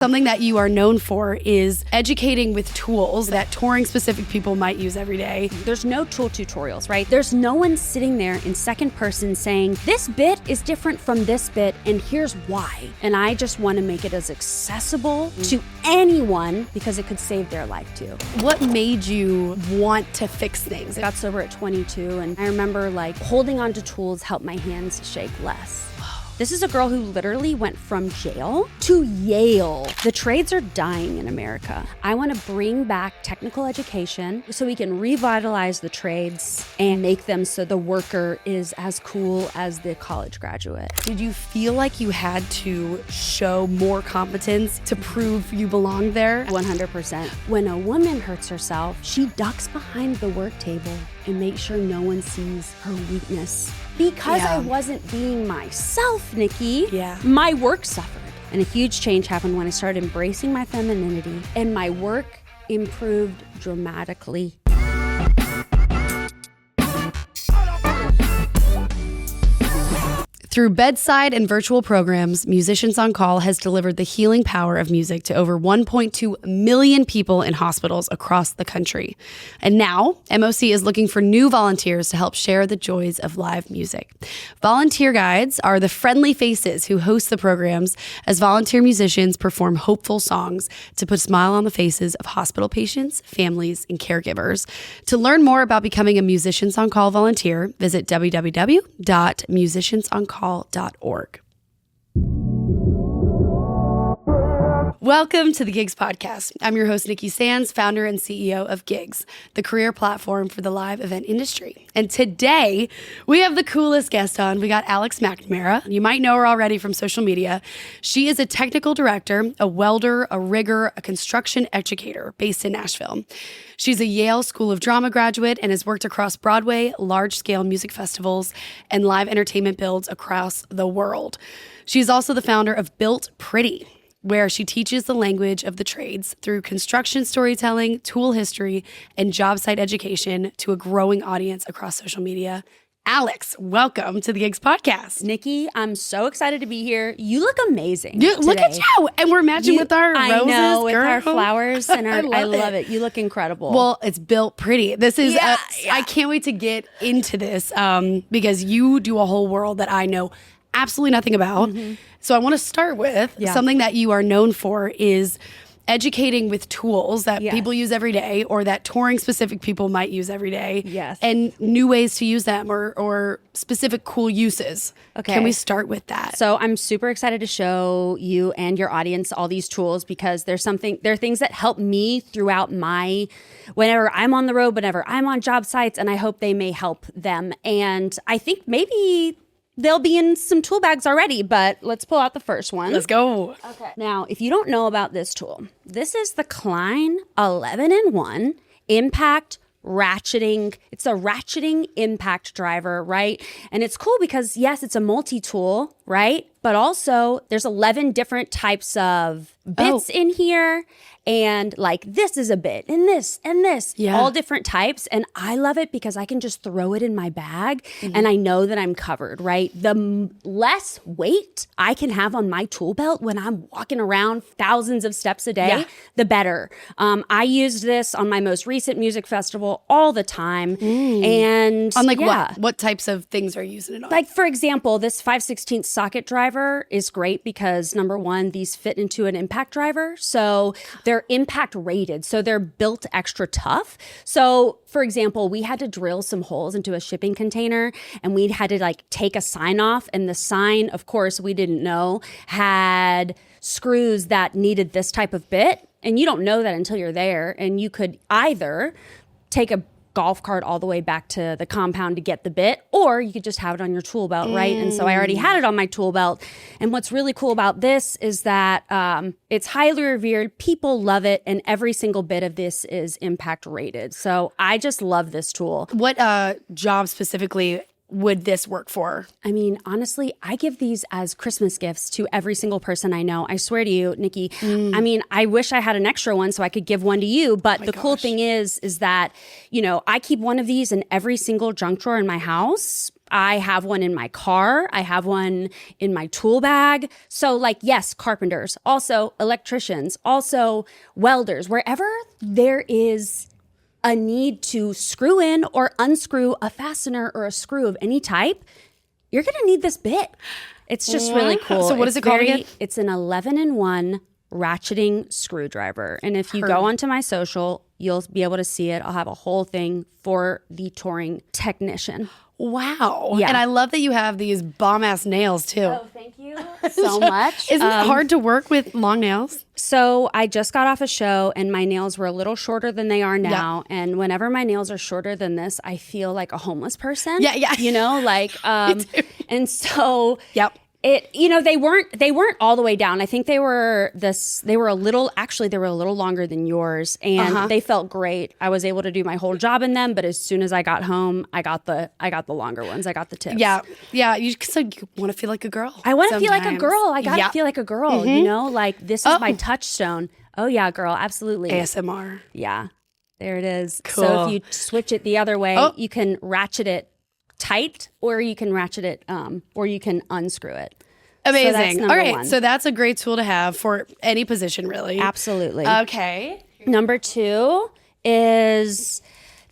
Something that you are known for is educating with tools that touring-specific people might use every day. There's no tool tutorials, right? There's no one sitting there in second person saying, this bit is different from this bit, and here's why. And I just want to make it as accessible to anyone because it could save their life too. What made you want to fix things? I got sober at 22, and I remember holding onto tools helped my hands shake less. This is a girl who literally went from jail to Yale. The trades are dying in America. I want to bring back technical education so we can revitalize the trades and make them so the worker is as cool as the college graduate. Did you feel like you had to show more competence to prove you belong there? 100%. When a woman hurts herself, she ducks behind the work table and makes sure no one sees her weakness. Because I wasn't being myself, Nikki, my work suffered. And a huge change happened when I started embracing my femininity, and my work improved dramatically. Through bedside and virtual programs, Musicians on Call has delivered the healing power of music to over 1.2 million people in hospitals across the country. And now, MOC is looking for new volunteers to help share the joys of live music. Volunteer guides are the friendly faces who host the programs as volunteer musicians perform hopeful songs to put a smile on the faces of hospital patients, families, and caregivers. To learn more about becoming a Musicians on Call volunteer, visit www.musiciansoncall.org. Welcome to the Gigs Podcast. I'm your host, Nikki Sands, founder and CEO of Gigs, the career platform for the live event industry. And today, we have the coolest guest on. We got Alex McNamara. You might know her already from social media. She is a technical director, a welder, a rigger, a construction educator based in Nashville. She's a Yale School of Drama graduate and has worked across Broadway, large-scale music festivals, and live entertainment builds across the world. She's also the founder of Built Pretty, where she teaches the language of the trades through construction storytelling, tool history, and job site education to a growing audience across social media. Alex, welcome to the Gigs Podcast. Nikki, I'm so excited to be here. You look amazing. Look at you. And we're matching with our roses. I know, with girl. our flowers. And I love it. You look incredible. Well, it's Built Pretty. This is, I can't wait to get into this because you do a whole world that I know absolutely nothing about. Mm-hmm. So I want to start with something that you are known for is educating with tools that people use every day or that touring specific people might use every day. Yes. And new ways to use them or specific cool uses. Okay. Can we start with that? So I'm super excited to show you and your audience all these tools because there are things that help me throughout whenever I'm on the road, whenever I'm on job sites, and I hope they may help them. And I think maybe they'll be in some tool bags already, but let's pull out the first one. Let's go. Okay. Now, if you don't know about this tool, this is the Klein 11-in-1 Impact Ratcheting. It's a ratcheting impact driver, right? And it's cool because, yes, it's a multi-tool, right? But also there's 11 different types of bits in here. And this is a bit and this, all different types. And I love it because I can just throw it in my bag and I know that I'm covered, right? The less weight I can have on my tool belt when I'm walking around thousands of steps a day, the better. I used this on my most recent music festival all the time. And on what types of things are you using it on? Like, for example, this 5/16 socket driver is great because number one, these fit into an impact driver. So they're impact rated. So they're built extra tough. So for example, we had to drill some holes into a shipping container and we had to take a sign off. And the sign, of course, we didn't know had screws that needed this type of bit. And you don't know that until you're there. And you could either take a golf cart all the way back to the compound to get the bit, or you could just have it on your tool belt, right? And so I already had it on my tool belt. And what's really cool about this is that it's highly revered. People love it. And every single bit of this is impact rated. So I just love this tool. What job specifically would this work for? I mean, honestly, I give these as Christmas gifts to every single person I know. I swear to you, Nikki. I mean, I wish I had an extra one so I could give one to you. But the cool thing is that, you know, I keep one of these in every single junk drawer in my house. I have one in my car. I have one in my tool bag. So like, yes, carpenters, also electricians, also welders, wherever there is a need to screw in or unscrew a fastener or a screw of any type, you're going to need this bit. It's just really cool. So what is it called again? It's an 11-in-1 ratcheting screwdriver. And if you go onto my social, you'll be able to see it. I'll have a whole thing for the touring technician. Wow. Yeah. And I love that you have these bomb-ass nails, too. Oh, thank you so much. Isn't it hard to work with long nails? So I just got off a show and my nails were a little shorter than they are now. Yeah. And whenever my nails are shorter than this, I feel like a homeless person. Yeah. You know, like, and so yep. They weren't all the way down. I think they were a little longer than yours, and they felt great. I was able to do my whole job in them, but as soon as I got home, I got the longer ones. I got the tips. Yeah. You want to feel like a girl. I want to feel like a girl. I gotta feel like a girl. You know, like this is my touchstone. Oh yeah, girl, absolutely. ASMR. Yeah, there it is. Cool. So if you switch it the other way, you can ratchet it tight, or you can ratchet it, or you can unscrew it. Amazing. So all right. one. So that's a great tool to have for any position, really. Absolutely. Okay. Number 2 is,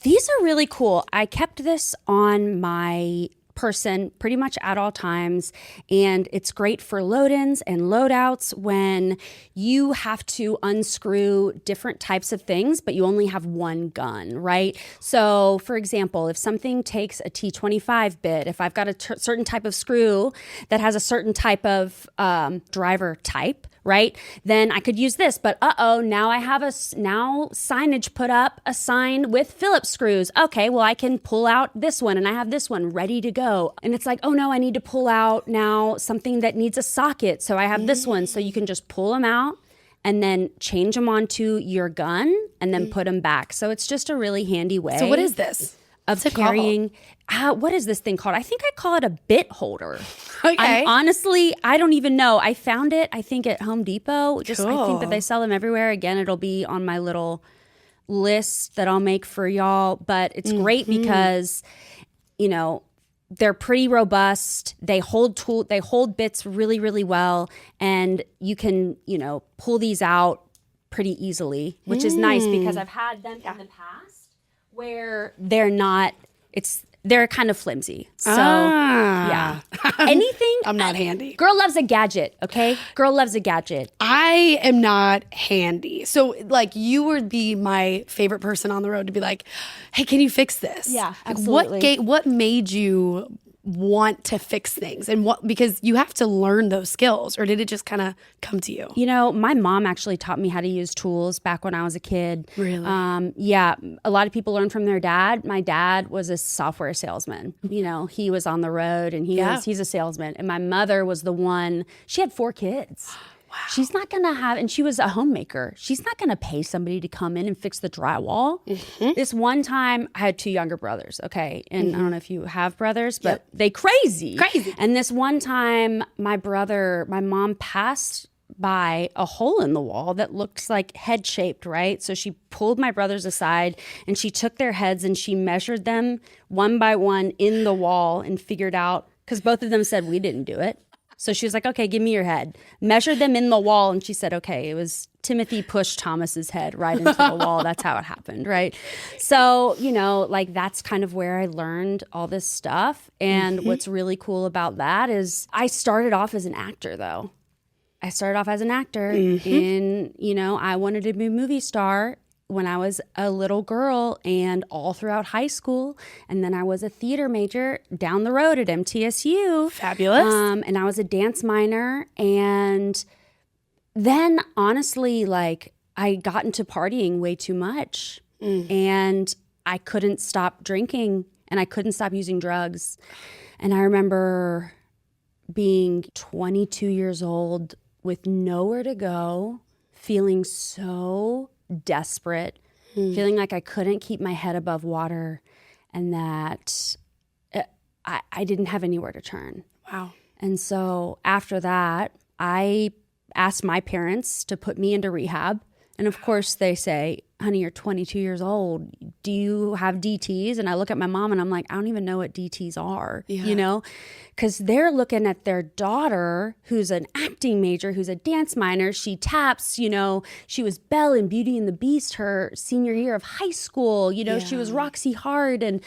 these are really cool. I kept this on my person pretty much at all times, and it's great for load-ins and load-outs when you have to unscrew different types of things, but you only have one gun, right? So for example, if something takes a T25 bit, if I've got a certain type of screw that has a certain type of driver type, right? Then I could use this, but now I have now signage put up, a sign with Phillips screws. Okay, well I can pull out this one and I have this one ready to go. And it's like, oh no, I need to pull out now something that needs a socket. So I have this one. So you can just pull them out and then change them onto your gun and then put them back. So it's just a really handy way. So what is this? Of carrying, what is this thing called? I think I call it a bit holder. Okay. Honestly, I don't even know. I found it, I think, at Home Depot. I Cool. think that they sell them everywhere. Again, it'll be on my little list that I'll make for y'all. But it's great because, they're pretty robust. They hold bits really, really well. And you can, pull these out pretty easily, which is nice because I've had them in the past where they're kind of flimsy. So yeah. Anything. I'm not handy. Girl loves a gadget, okay? Girl loves a gadget. I am not handy. So like you would be my favorite person on the road to be like, hey, can you fix this? Yeah, Like, absolutely. what made you want to fix things, and because you have to learn those skills, or did it just kind of come to you? My mom actually taught me how to use tools back when I was a kid. Really? Yeah. A lot of people learn from their dad. My dad was a software salesman. He was on the road and he's a salesman. And my mother was the one, she had 4 kids. Wow. She's not going to and she was a homemaker. She's not going to pay somebody to come in and fix the drywall. This one time, I had 2 younger brothers, okay? And I don't know if you have brothers, but they crazy. And this one time, my mom passed by a hole in the wall that looks like head-shaped, right? So she pulled my brothers aside and she took their heads and she measured them one by one in the wall and figured out, because both of them said, we didn't do it. So she was like, okay, give me your head. Measured them in the wall. And she said, okay, it was Timothy pushed Thomas's head right into the wall. That's how it happened, right? So, that's kind of where I learned all this stuff. And what's really cool about that is I started off as an actor, though. I wanted to be a movie star when I was a little girl and all throughout high school. And then I was a theater major down the road at MTSU. Fabulous. And I was a dance minor. And then honestly, I got into partying way too much. And I couldn't stop drinking and I couldn't stop using drugs. And I remember being 22 years old with nowhere to go, feeling so desperate, feeling like I couldn't keep my head above water and that I didn't have anywhere to turn. Wow. And so after that, I asked my parents to put me into rehab And of course they say, honey, you're 22 years old. Do you have DTs? And I look at my mom and I'm like, I don't even know what DTs are, you know, because they're looking at their daughter who's an acting major, who's a dance minor. She taps, you know, she was Belle in Beauty and the Beast her senior year of high school. You know, she was Roxy Hart. And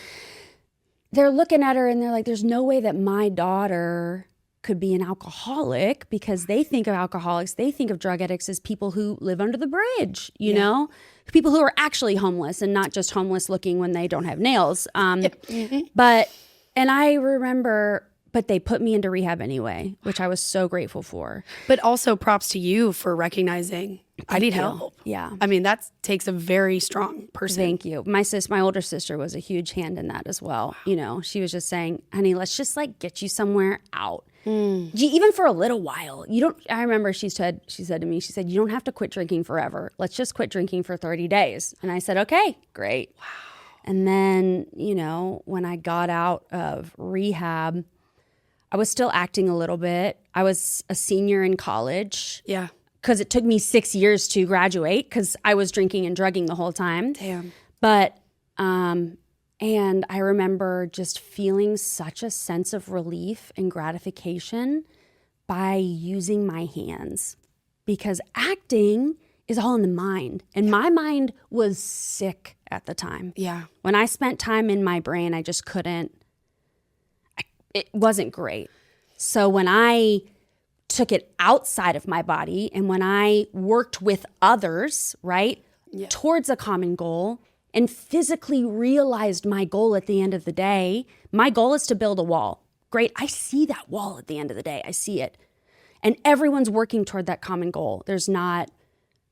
they're looking at her and they're like, there's no way that my daughter could be an alcoholic, because they think of alcoholics, they think of drug addicts as people who live under the bridge, you know, people who are actually homeless and not just homeless looking when they don't have nails. But I remember, but they put me into rehab anyway, which I was so grateful for. But also props to you for recognizing I need help. Yeah. I mean, that takes a very strong person. Thank you. My older sister was a huge hand in that as well. You know, she was just saying, honey, let's just like get you somewhere out. Even for a little while. I remember she said to me, she said, you don't have to quit drinking forever. Let's just quit drinking for 30 days. And I said, okay, great. Wow. And then, you know, when I got out of rehab, I was still acting a little bit. I was a senior in college. Yeah. Because it took me 6 years to graduate because I was drinking and drugging the whole time. Damn. But, and I remember just feeling such a sense of relief and gratification by using my hands, because acting is all in the mind. And my mind was sick at the time. Yeah. When I spent time in my brain, I just couldn't, it wasn't great. So when I took it outside of my body and when I worked with others, right, towards a common goal, and physically realized my goal at the end of the day, my goal is to build a wall. Great. I see that wall at the end of the day. I see it. And everyone's working toward that common goal. There's not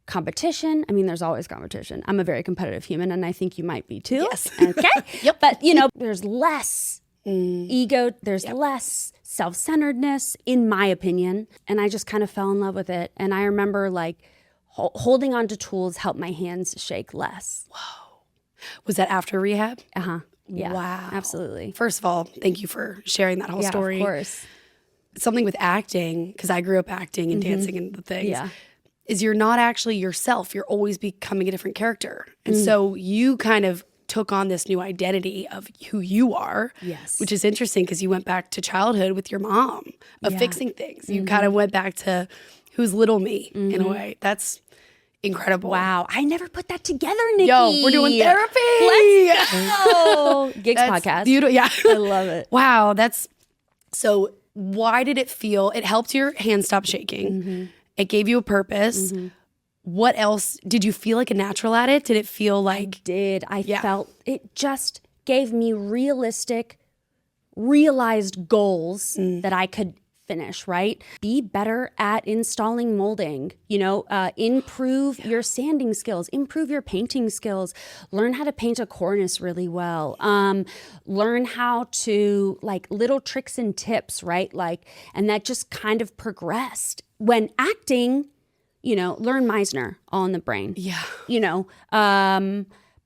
competition. I mean, there's always competition. I'm a very competitive human, and I think you might be too. Yes. Okay. But, you know, there's less ego. There's less self-centeredness, in my opinion. And I just kind of fell in love with it. And I remember like holding on to tools helped my hands shake less. Whoa. Was that after rehab? Uh-huh. Yeah. Wow. Absolutely. First of all, thank you for sharing that whole story. Of course. Something with acting, because I grew up acting and dancing and the things, is you're not actually yourself. You're always becoming a different character. And so you kind of took on this new identity of who you are, which is interesting because you went back to childhood with your mom of fixing things. You kind of went back to who's little me in a way. That's incredible. Wow. I never put that together, Nikki. Yo, we're doing therapy. Let's go. Gigs podcast. Beautiful. Yeah. I love it. Wow. So why did it feel, it helped your hands stop shaking. It gave you a purpose. What else? Did you feel like a natural at it? Did it feel like? I felt it just gave me realized goals that I could finish, right? Be better at installing molding, improve your sanding skills, improve your painting skills, learn how to paint a cornice really well, learn how to like little tricks and tips, right? Like, and that just kind of progressed. When acting, learn Meisner, all in the brain. Yeah.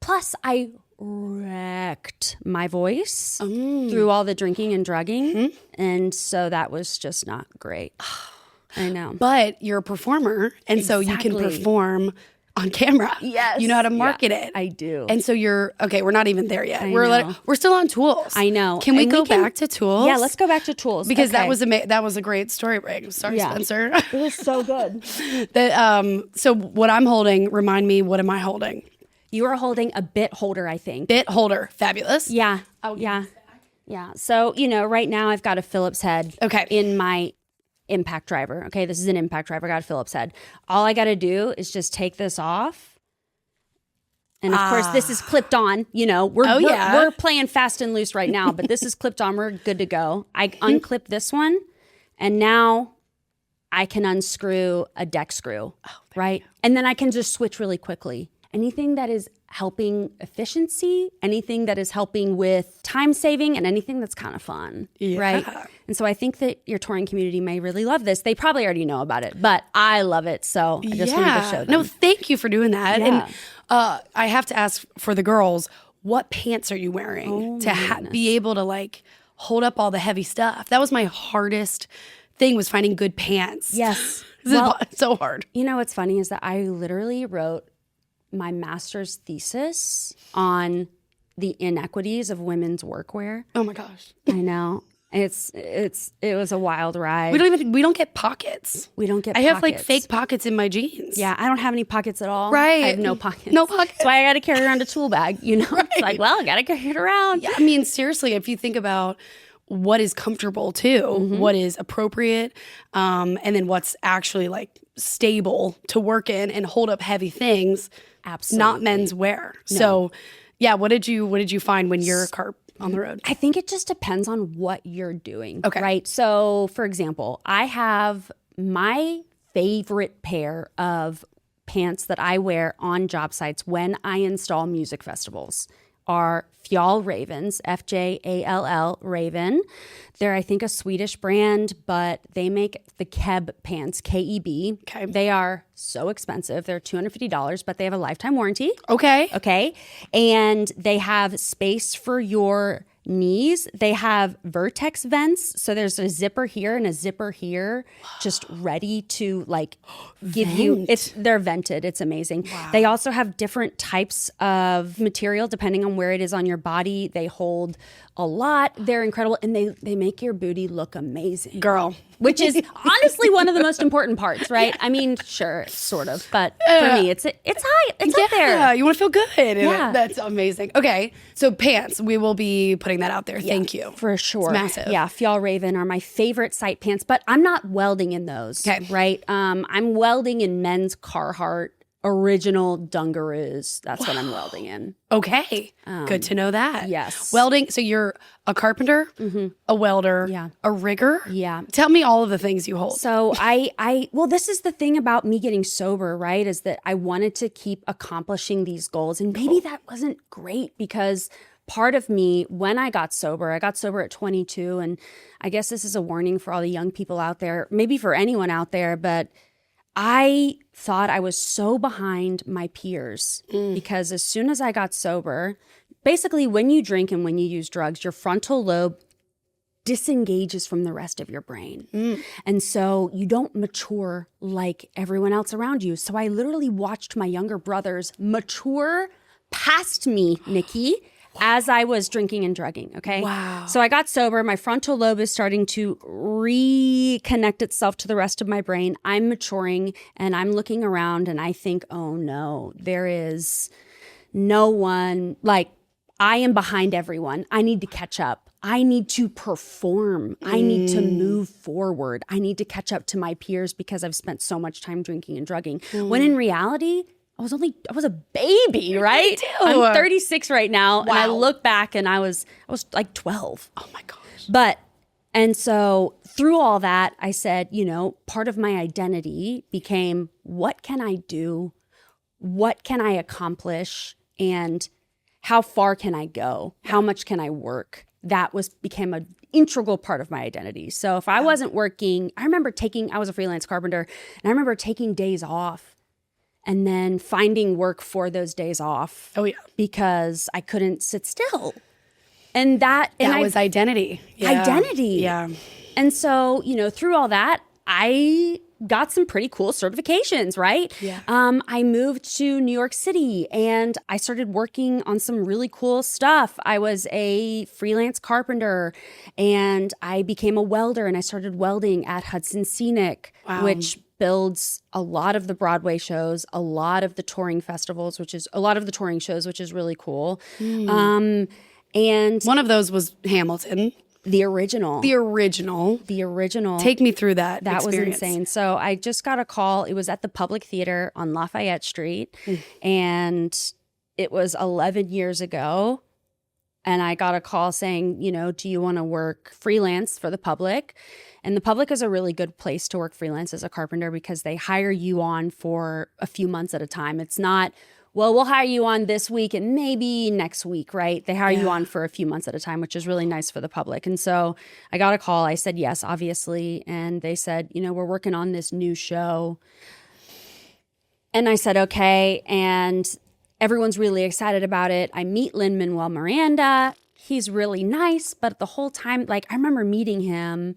Plus I wrecked my voice through all the drinking and drugging. And so that was just not great. I know. But you're a performer, and so you can perform on camera. Yes. You know how to market it. I do. And so we're not even there yet. We're still on tools. I know. Can we go back to tools? Yeah, let's go back to tools. Because that was a great story break. Sorry, Spencer. It was so good. So what I'm holding, remind me, what am I holding? You are holding a bit holder, I think. Bit holder. Fabulous. Yeah. Yeah. So, right now I've got a Phillips head in my impact driver. Okay, this is an impact driver. I got a Phillips head. All I got to do is just take this off. And of course, this is clipped on. We're playing fast and loose right now, but this is clipped on. We're good to go. I unclip this one, and now I can unscrew a deck screw, right? And then I can just switch really quickly. Anything that is helping efficiency, anything that is helping with time saving, and anything that's kind of fun, right? And so I think that your touring community may really love this. They probably already know about it, but I love it, so I just wanted to show them. No, thank you for doing that. Yeah. And I have to ask for the girls, what pants are you wearing to be able to like hold up all the heavy stuff? That was my hardest thing, was finding good pants. Yes. It's so hard. You know what's funny is that I literally wrote my master's thesis on the inequities of women's workwear. Oh my gosh. I know. It was a wild ride. We don't get pockets. We don't get I pockets. have like fake pockets in my jeans. Yeah, I don't have any pockets at all. Right. I have no pockets. No pockets. That's why I got to carry around a tool bag, you know? Right. It's like, well, I got to carry it around. Yeah, I mean, seriously, if you think about what is comfortable too, what is appropriate, and then what's actually like stable to work in and hold up heavy things, Absolutely. not men's wear. No. So, yeah, what did you find when you're on the road? I think it just depends on what you're doing. Okay. Right? So, for example, I have my favorite pair of pants that I wear on job sites when I install music festivals are Fjall Ravens, Fjall Raven. They're, I think, a Swedish brand, but they make the Keb pants, Keb. Okay. They are so expensive. They're $250, but they have a lifetime warranty. Okay. Okay. And they have space for your knees. They have vertex vents. So there's a zipper here and a zipper here, just ready to like give you, they're vented. It's amazing. Wow. They also have different types of material depending on where it is on your body. They hold a lot. They're incredible. And they make your booty look amazing. Girl. Which is honestly one of the most important parts, right? Yeah. I mean, sure, sort of. But for me, it's high. It's up there. Yeah, you want to feel good. Yeah. That's amazing. Okay, so pants. We will be putting that out there. Yeah, thank you. For sure. It's massive. Yeah, Fjall Raven are my favorite site pants, but I'm not welding in those. Okay. Right? I'm welding in men's Carhartt original dungaroos. That's what I'm welding in. Okay. Good to know that. Yes. Welding. So you're a carpenter, a welder, Yeah. a rigger. Yeah. Tell me all of the things you hold. So well, this is the thing about me getting sober, right? Is that I wanted to keep accomplishing these goals. And maybe that wasn't great because part of me, when I got sober at 22. And I guess this is a warning for all the young people out there, maybe for anyone out there, but I thought I was so behind my peers because as soon as I got sober, basically when you drink and when you use drugs, your frontal lobe disengages from the rest of your brain. And so you don't mature like everyone else around you. So I literally watched my younger brothers mature past me, Nikki, as I was drinking and drugging, okay? Wow. So I got sober. My frontal lobe is starting to reconnect itself to the rest of my brain. I'm maturing and I'm looking around and I think, oh no, there is no one, like I am behind everyone. I need to catch up. I need to perform. I need to move forward. I need to catch up to my peers because I've spent so much time drinking and drugging. When in reality, I was a baby, right? I'm 36 right now. Wow. And I look back and I was like 12. Oh my gosh. And so through all that, I said, part of my identity became, what can I do? What can I accomplish? And how far can I go? How much can I work? That became an integral part of my identity. So if I wasn't working, I was a freelance carpenter, and I remember taking days off and then finding work for those days off. Oh, yeah. Because I couldn't sit still. And that was identity. Yeah. Identity. Yeah. And so, through all that, I got some pretty cool certifications, right? Yeah. I moved to New York City and I started working on some really cool stuff. I was a freelance carpenter and I became a welder and I started welding at Hudson Scenic, which builds a lot of the Broadway shows, a lot of the touring festivals, which is really cool. And one of those was Hamilton. The original. Take me through that. That experience. was insane. So I just got a call. It was at the Public Theater on Lafayette Street. And it was 11 years ago. And I got a call saying, do you want to work freelance for the Public? And the Public is a really good place to work freelance as a carpenter because they hire you on for a few months at a time. It's not, well, we'll hire you on this week and maybe next week, right? They hire you on for a few months at a time, which is really nice for the Public. And so I got a call. I said yes, obviously. And they said, we're working on this new show. And I said, okay. And everyone's really excited about it. I meet Lin-Manuel Miranda. He's really nice. But the whole time, I remember meeting him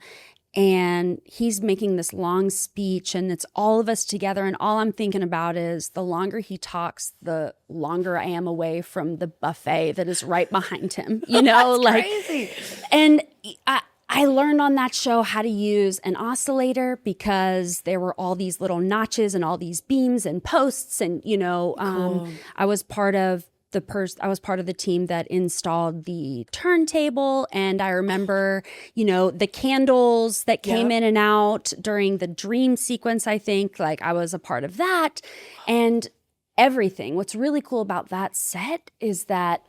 And he's making this long speech, and it's all of us together. And all I'm thinking about is the longer he talks, the longer I am away from the buffet that is right behind him. You know, That's crazy. And I learned on that show how to use an oscillator because there were all these little notches and all these beams and posts. And, you know, Cool. I was part of the team that installed the turntable. And I remember, you know, the candles that came in and out during the dream sequence, I think, like I was a part of that. And everything. What's really cool about that set is that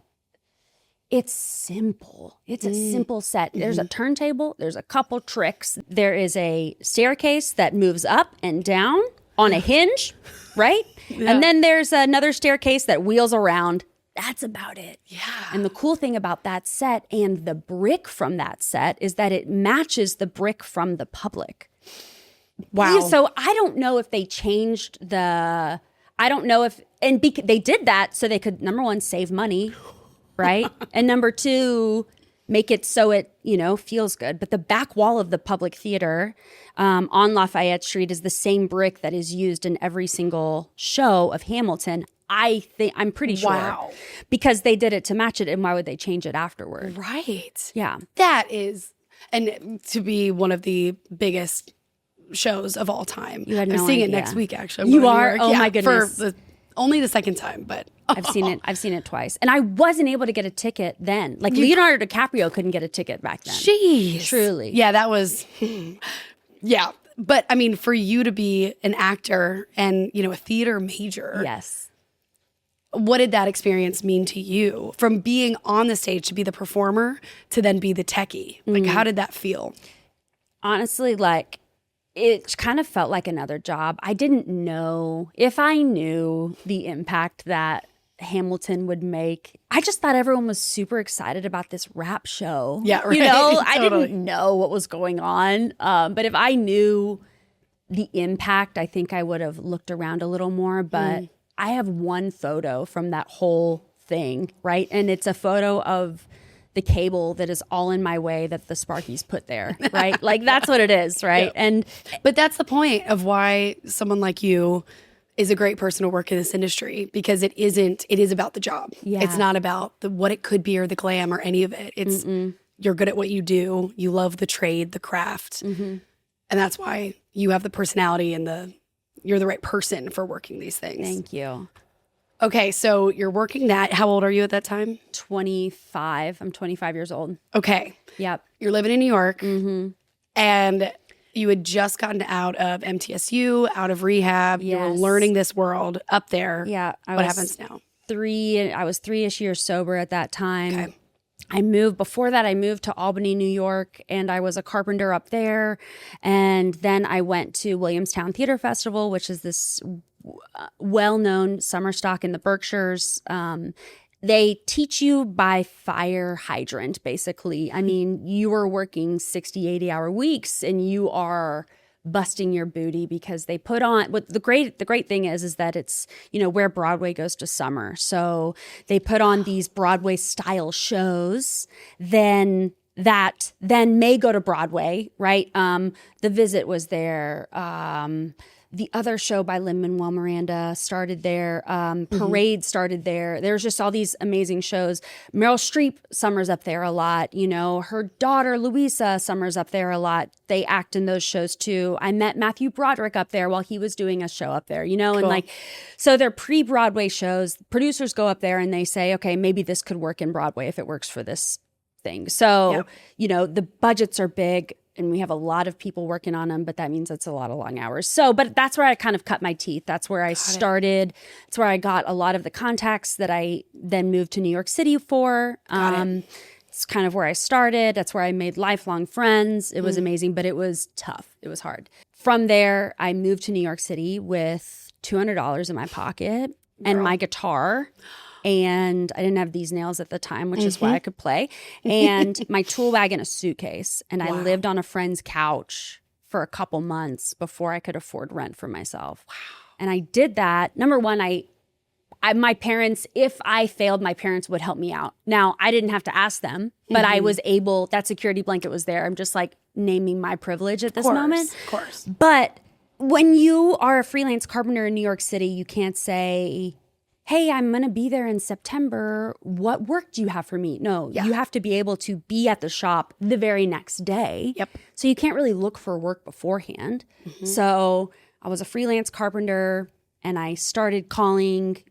it's simple. It's a simple set. There's a turntable. There's a couple tricks. There is a staircase that moves up and down on a hinge, right? Yeah. And then there's another staircase that wheels around. That's about it. Yeah. And the cool thing about that set and the brick from that set is that it matches the brick from the public. Wow. So I don't know if they changed the, I don't know if, and they did that so they could, number one, save money, right? And number two, make it so it, you know, feels good. But the back wall of the public theater on Lafayette Street is the same brick that is used in every single show of Hamilton. I'm pretty sure. Wow. Because they did it to match it, and why would they change it afterward? Right. Yeah. That is, and to be one of the biggest shows of all time. You had I'm no seeing idea. it next week, actually. I'm You going to New are? York. Oh, Yeah, my goodness. For only the second time, but I've seen it twice. And I wasn't able to get a ticket then. Like Leonardo DiCaprio couldn't get a ticket back then. Jeez. Truly. Yeah, that was, yeah. But I mean, for you to be an actor and, you know, a theater major. Yes. What did that experience mean to you? From being on the stage to be the performer to then be the techie. Like, how did that feel? Honestly, like, it kind of felt like another job. I didn't know if I knew the impact that Hamilton would make. I just thought everyone was super excited about this rap show. Yeah, right. You know, I Totally. didn't know what was going on. But if I knew the impact, I think I would have looked around a little more. But I have one photo from that whole thing, right? And it's a photo of the cable that is all in my way that the Sparkies put there, right? Like, that's what it is, right? Yeah. But that's the point of why someone like you is a great person to work in this industry, because it is about the job. Yeah. It's not about what it could be or the glam or any of it. It's you're good at what you do. You love the trade, the craft. And that's why you have the personality and you're the right person for working these things. Thank you. Okay, so you're working that. How old are you at that time? 25. I'm 25 years old. Okay. Yep. You're living in New York, and you had just gotten out of MTSU, out of rehab. You were Yes. learning this world up there. Yeah. What happens now? I was 3-ish years sober at that time. Okay. I moved to Albany, New York, and I was a carpenter up there. And then I went to Williamstown Theater Festival, which is this well-known summer stock in the Berkshires. They teach you by fire hydrant, basically. I mean, you are working 60, 80-hour weeks, and you are busting your booty because they put on what the great thing is that it's, you know, where Broadway goes to summer. So they put on these Broadway style shows then may go to Broadway, right? The Visit was there. The other show by Lin-Manuel Miranda started there. Parade started there. There's just all these amazing shows. Meryl Streep summers up there a lot. You know, her daughter Louisa summers up there a lot. They act in those shows too. I met Matthew Broderick up there while he was doing a show up there, you know, and like, so they're pre-Broadway shows. Producers go up there and they say, okay, maybe this could work in Broadway if it works for this thing. So, you know, the budgets are big. And we have a lot of people working on them, but that means it's a lot of long hours. So, but that's where I kind of cut my teeth. That's where I started. It's where I got a lot of the contacts that I then moved to New York City for. It's kind of where I started. That's where I made lifelong friends. It was amazing, but it was tough. It was hard. From there, I moved to New York City with $200 in my pocket and my guitar. And I didn't have these nails at the time, which is why I could play. And my tool bag and a suitcase. And I lived on a friend's couch for a couple months before I could afford rent for myself. Wow. And I did that. Number one, my parents, if I failed, my parents would help me out. Now, I didn't have to ask them, but I was able, that security blanket was there. I'm just like, naming my privilege at this moment. Of course. But when you are a freelance carpenter in New York City, you can't say, hey, I'm going to be there in September. What work do you have for me? No, you have to be able to be at the shop the very next day. Yep. So you can't really look for work beforehand. So I was a freelance carpenter and I started calling,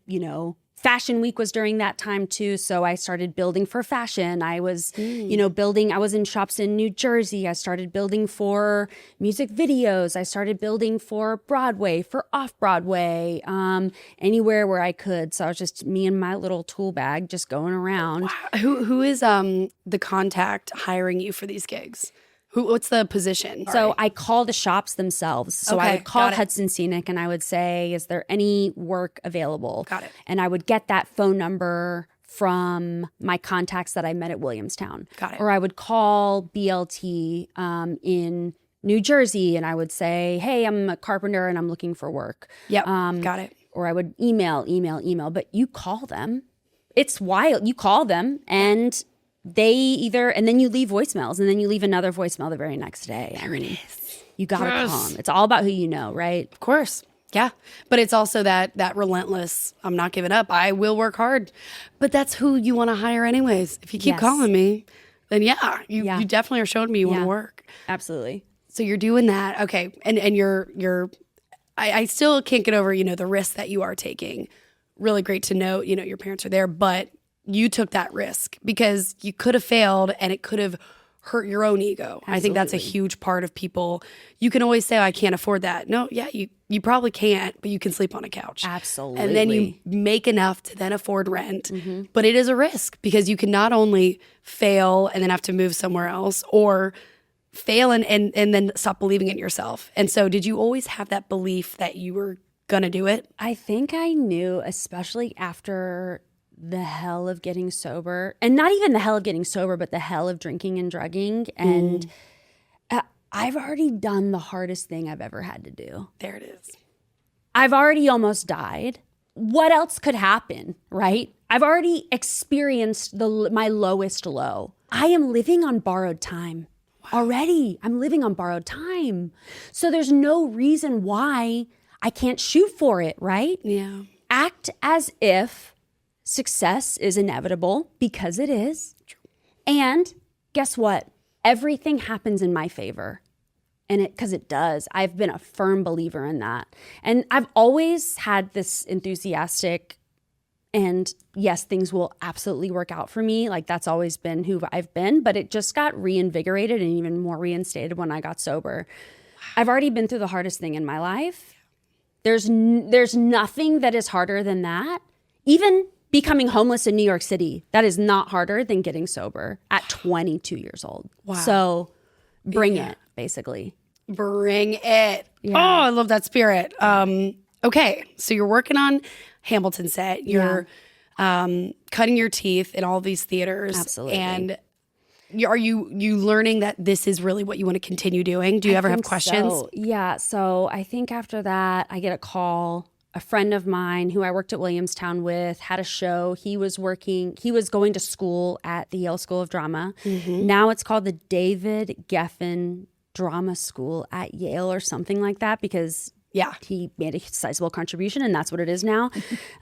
Fashion Week was during that time too. So I started building for fashion. I was, I was in shops in New Jersey. I started building for music videos. I started building for Broadway, for off-Broadway, anywhere where I could. So I was just me and my little tool bag just going around. Wow. Who is the contact hiring you for these gigs? What's the position? So I call the shops themselves. So I would call Hudson Scenic and I would say, is there any work available? Got it. And I would get that phone number from my contacts that I met at Williamstown. Got it. Or I would call BLT in New Jersey and I would say, hey, I'm a carpenter and I'm looking for work. Yep, got it. Or I would email. But you call them. It's wild. You call them and and then you leave voicemails and then you leave another voicemail the very next day. There it is. You got to call them. It's all about who you know, right? Of course. Yeah. But it's also that relentless, I'm not giving up. I will work hard. But that's who you want to hire anyways. If you keep calling me, then you definitely are showing me you want to work. Absolutely. So you're doing that. Okay. And you're I still can't get over, the risk that you are taking. Really great to know, your parents are there, but you took that risk because you could have failed and it could have hurt your own ego. Absolutely. I think that's a huge part of people. You can always say, I can't afford that. No, you probably can't, but you can sleep on a couch. Absolutely. And then you make enough to then afford rent. Mm-hmm. But it is a risk because you can not only fail and then have to move somewhere else or fail and then stop believing in yourself. And so did you always have that belief that you were going to do it? I think I knew, especially after the hell of getting sober, and not even the hell of getting sober, but the hell of drinking and drugging. And I've already done the hardest thing I've ever had to do. There it is. I've already almost died. What else could happen, right? I've already experienced my lowest low. I am living on borrowed time. Already. I'm living on borrowed time. So there's no reason why I can't shoot for it, right? Yeah. Act as if success is inevitable, because it is. And guess what? Everything happens in my favor. And because it does. I've been a firm believer in that. And I've always had this enthusiastic, and yes, things will absolutely work out for me. Like that's always been who I've been, but it just got reinvigorated and even more reinstated when I got sober. I've already been through the hardest thing in my life. There's nothing that is harder than that. Even becoming homeless in New York City, that is not harder than getting sober at 22 years old. Wow. So bring it, basically. Bring it. Yeah. Oh, I love that spirit. Okay, so you're working on Hamilton set. You're cutting your teeth in all these theaters. Absolutely. And are you learning that this is really what you want to continue doing? Do you ever have questions? So. Yeah. So I think after that, I get a call. A friend of mine who I worked at Williamstown with had a show. He was going to school at the Yale School of Drama. Mm-hmm. Now it's called the David Geffen Drama School at Yale or something like that because he made a sizable contribution and that's what it is now.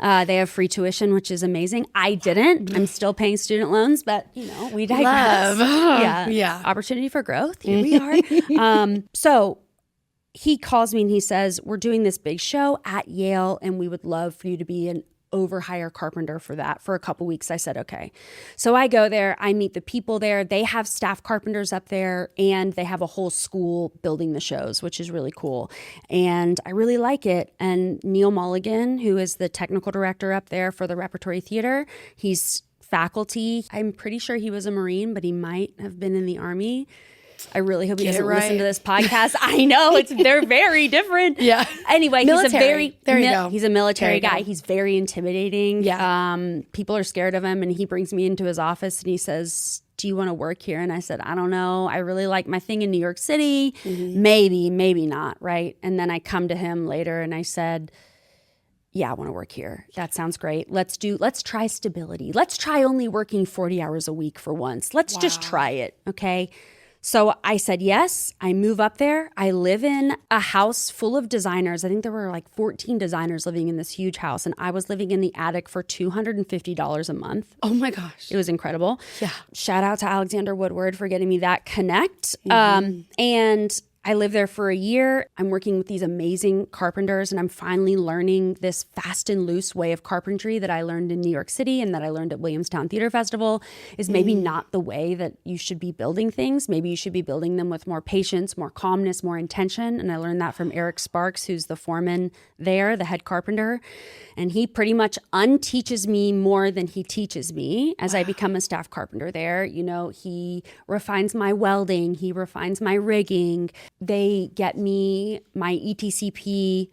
They have free tuition, which is amazing. I didn't. I'm still paying student loans, but we digress. Yeah. Opportunity for growth. Here we are. So he calls me and he says, we're doing this big show at Yale and we would love for you to be an overhire carpenter for that for a couple weeks. I said, okay. So I go there, I meet the people there. They have staff carpenters up there and they have a whole school building the shows, which is really cool. And I really like it. And Neil Mulligan, who is the technical director up there for the Repertory Theater, he's faculty. I'm pretty sure he was a Marine, but he might have been in the Army. I really hope he doesn't listen to this podcast. I know they're very different. Yeah. Anyway, military. He's a military guy. He's very intimidating. Yeah. People are scared of him, and he brings me into his office and he says, "Do you want to work here?" And I said, "I don't know. I really like my thing in New York City. Mm-hmm. Maybe not, right?" And then I come to him later and I said, "Yeah, I want to work here. That sounds great. Let's try stability. Let's try only working 40 hours a week for once. Let's just try it, okay?" So I said yes. I move up there. I live in a house full of designers. I think there were like 14 designers living in this huge house, and I was living in the attic for $250 a month. Oh my gosh. It was incredible. Yeah. Shout out to Alexander Woodward for getting me that connect. And I lived there for a year. I'm working with these amazing carpenters, and I'm finally learning this fast and loose way of carpentry that I learned in New York City and that I learned at Williamstown Theater Festival is maybe not the way that you should be building things. Maybe you should be building them with more patience, more calmness, more intention. And I learned that from Eric Sparks, who's the foreman there, the head carpenter. And he pretty much unteaches me more than he teaches me as I become a staff carpenter there. You know, he refines my welding, he refines my rigging. They get me my ETCP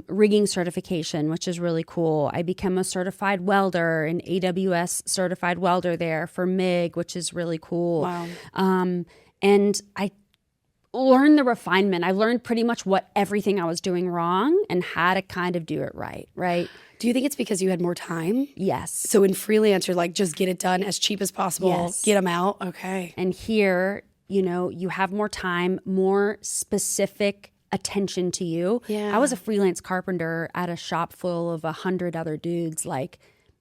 rigging certification, which is really cool. I become a certified welder, an AWS certified welder there for MIG, which is really cool. Wow. And I learned the refinement. I learned pretty much what everything I was doing wrong and how to kind of do it right? Do you think it's because you had more time? Yes. So in freelance, you're like, just get it done as cheap as possible. Yes. Get them out. Okay. And here, you know, you have more time, more specific attention to you. Yeah. I was a freelance carpenter at a shop full of 100 other dudes. Like,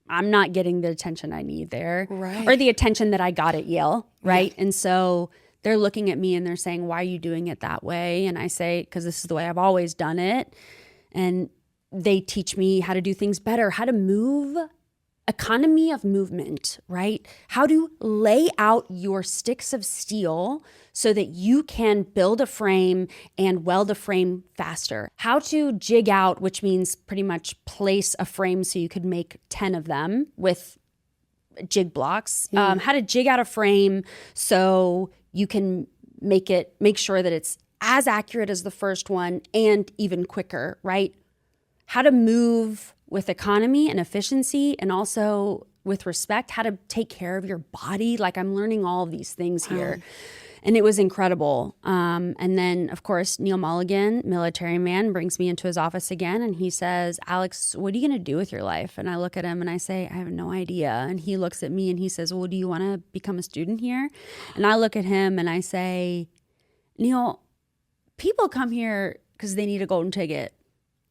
I'm not getting the attention I need there. Right. Or the attention that I got at Yale, right? Yeah. And so they're looking at me and they're saying, why are you doing it that way? And I say, because this is the way I've always done it. And they teach me how to do things better, how to move, economy of movement, right? How to lay out your sticks of steel so that you can build a frame and weld a frame faster. How to jig out, which means pretty much place a frame so you could make 10 of them with jig blocks. How to jig out a frame so you can make sure that it's as accurate as the first one and even quicker, right? How to move with economy and efficiency and also with respect, how to take care of your body. Like, I'm learning all of these things here. And it was incredible. And then, of course, Neil Mulligan, military man, brings me into his office again. And he says, Alex, what are you going to do with your life? And I look at him and I say, I have no idea. And he looks at me and he says, well, do you want to become a student here? And I look at him and I say, Neil, people come here because they need a golden ticket.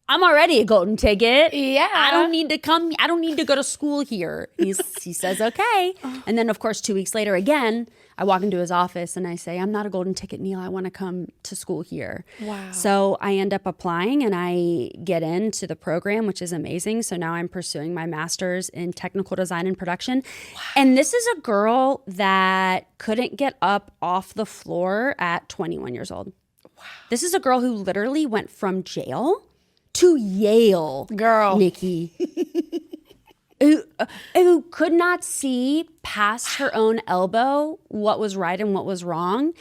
I'm already a golden ticket. Yeah. I don't need to come. I don't need to go to school here. He says, okay. And then, of course, 2 weeks later, again, I walk into his office and I say, I'm not a golden ticket, Neil. I want to come to school here. Wow. So I end up applying and I get into the program, which is amazing. So now I'm pursuing my master's in technical design and production. Wow. And this is a girl that couldn't get up off the floor at 21 years old. Wow. This is a girl who literally went from jail to Yale, girl, Nikki, who could not see past her own elbow what was right and what was wrong.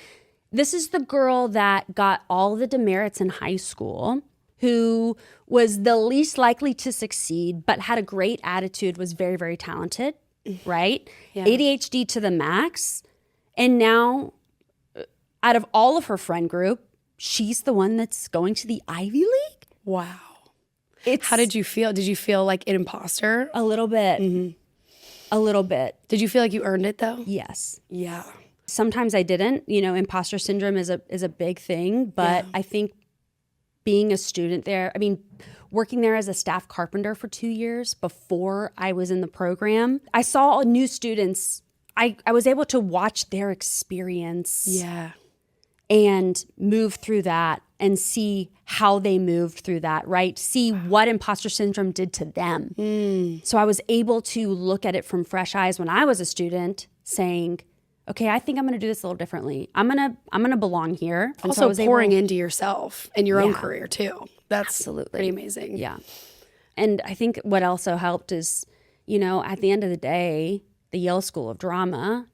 This is the girl that got all the demerits in high school, who was the least likely to succeed, but had a great attitude, was very, very talented, right? Yeah. ADHD to the max. And now, out of all of her friend group, she's the one that's going to the Ivy League. Wow. How did you feel? Did you feel like an imposter? A little bit. Mm-hmm. A little bit. Did you feel like you earned it though? Yes. Yeah. Sometimes I didn't. You know, imposter syndrome is a big thing, but I think being a student there, I mean, working there as a staff carpenter for 2 years before I was in the program, I saw new students. I was able to watch their experience. Yeah. And move through that and see how they moved through that, right? See what imposter syndrome did to them. So I was able to look at it from fresh eyes when I was a student saying, okay, I think I'm going to do this a little differently. I'm going to belong here. And also pouring into yourself and your own career too. That's absolutely pretty amazing. Yeah. And I think what also helped is, you know, at the end of the day, the Yale School of Drama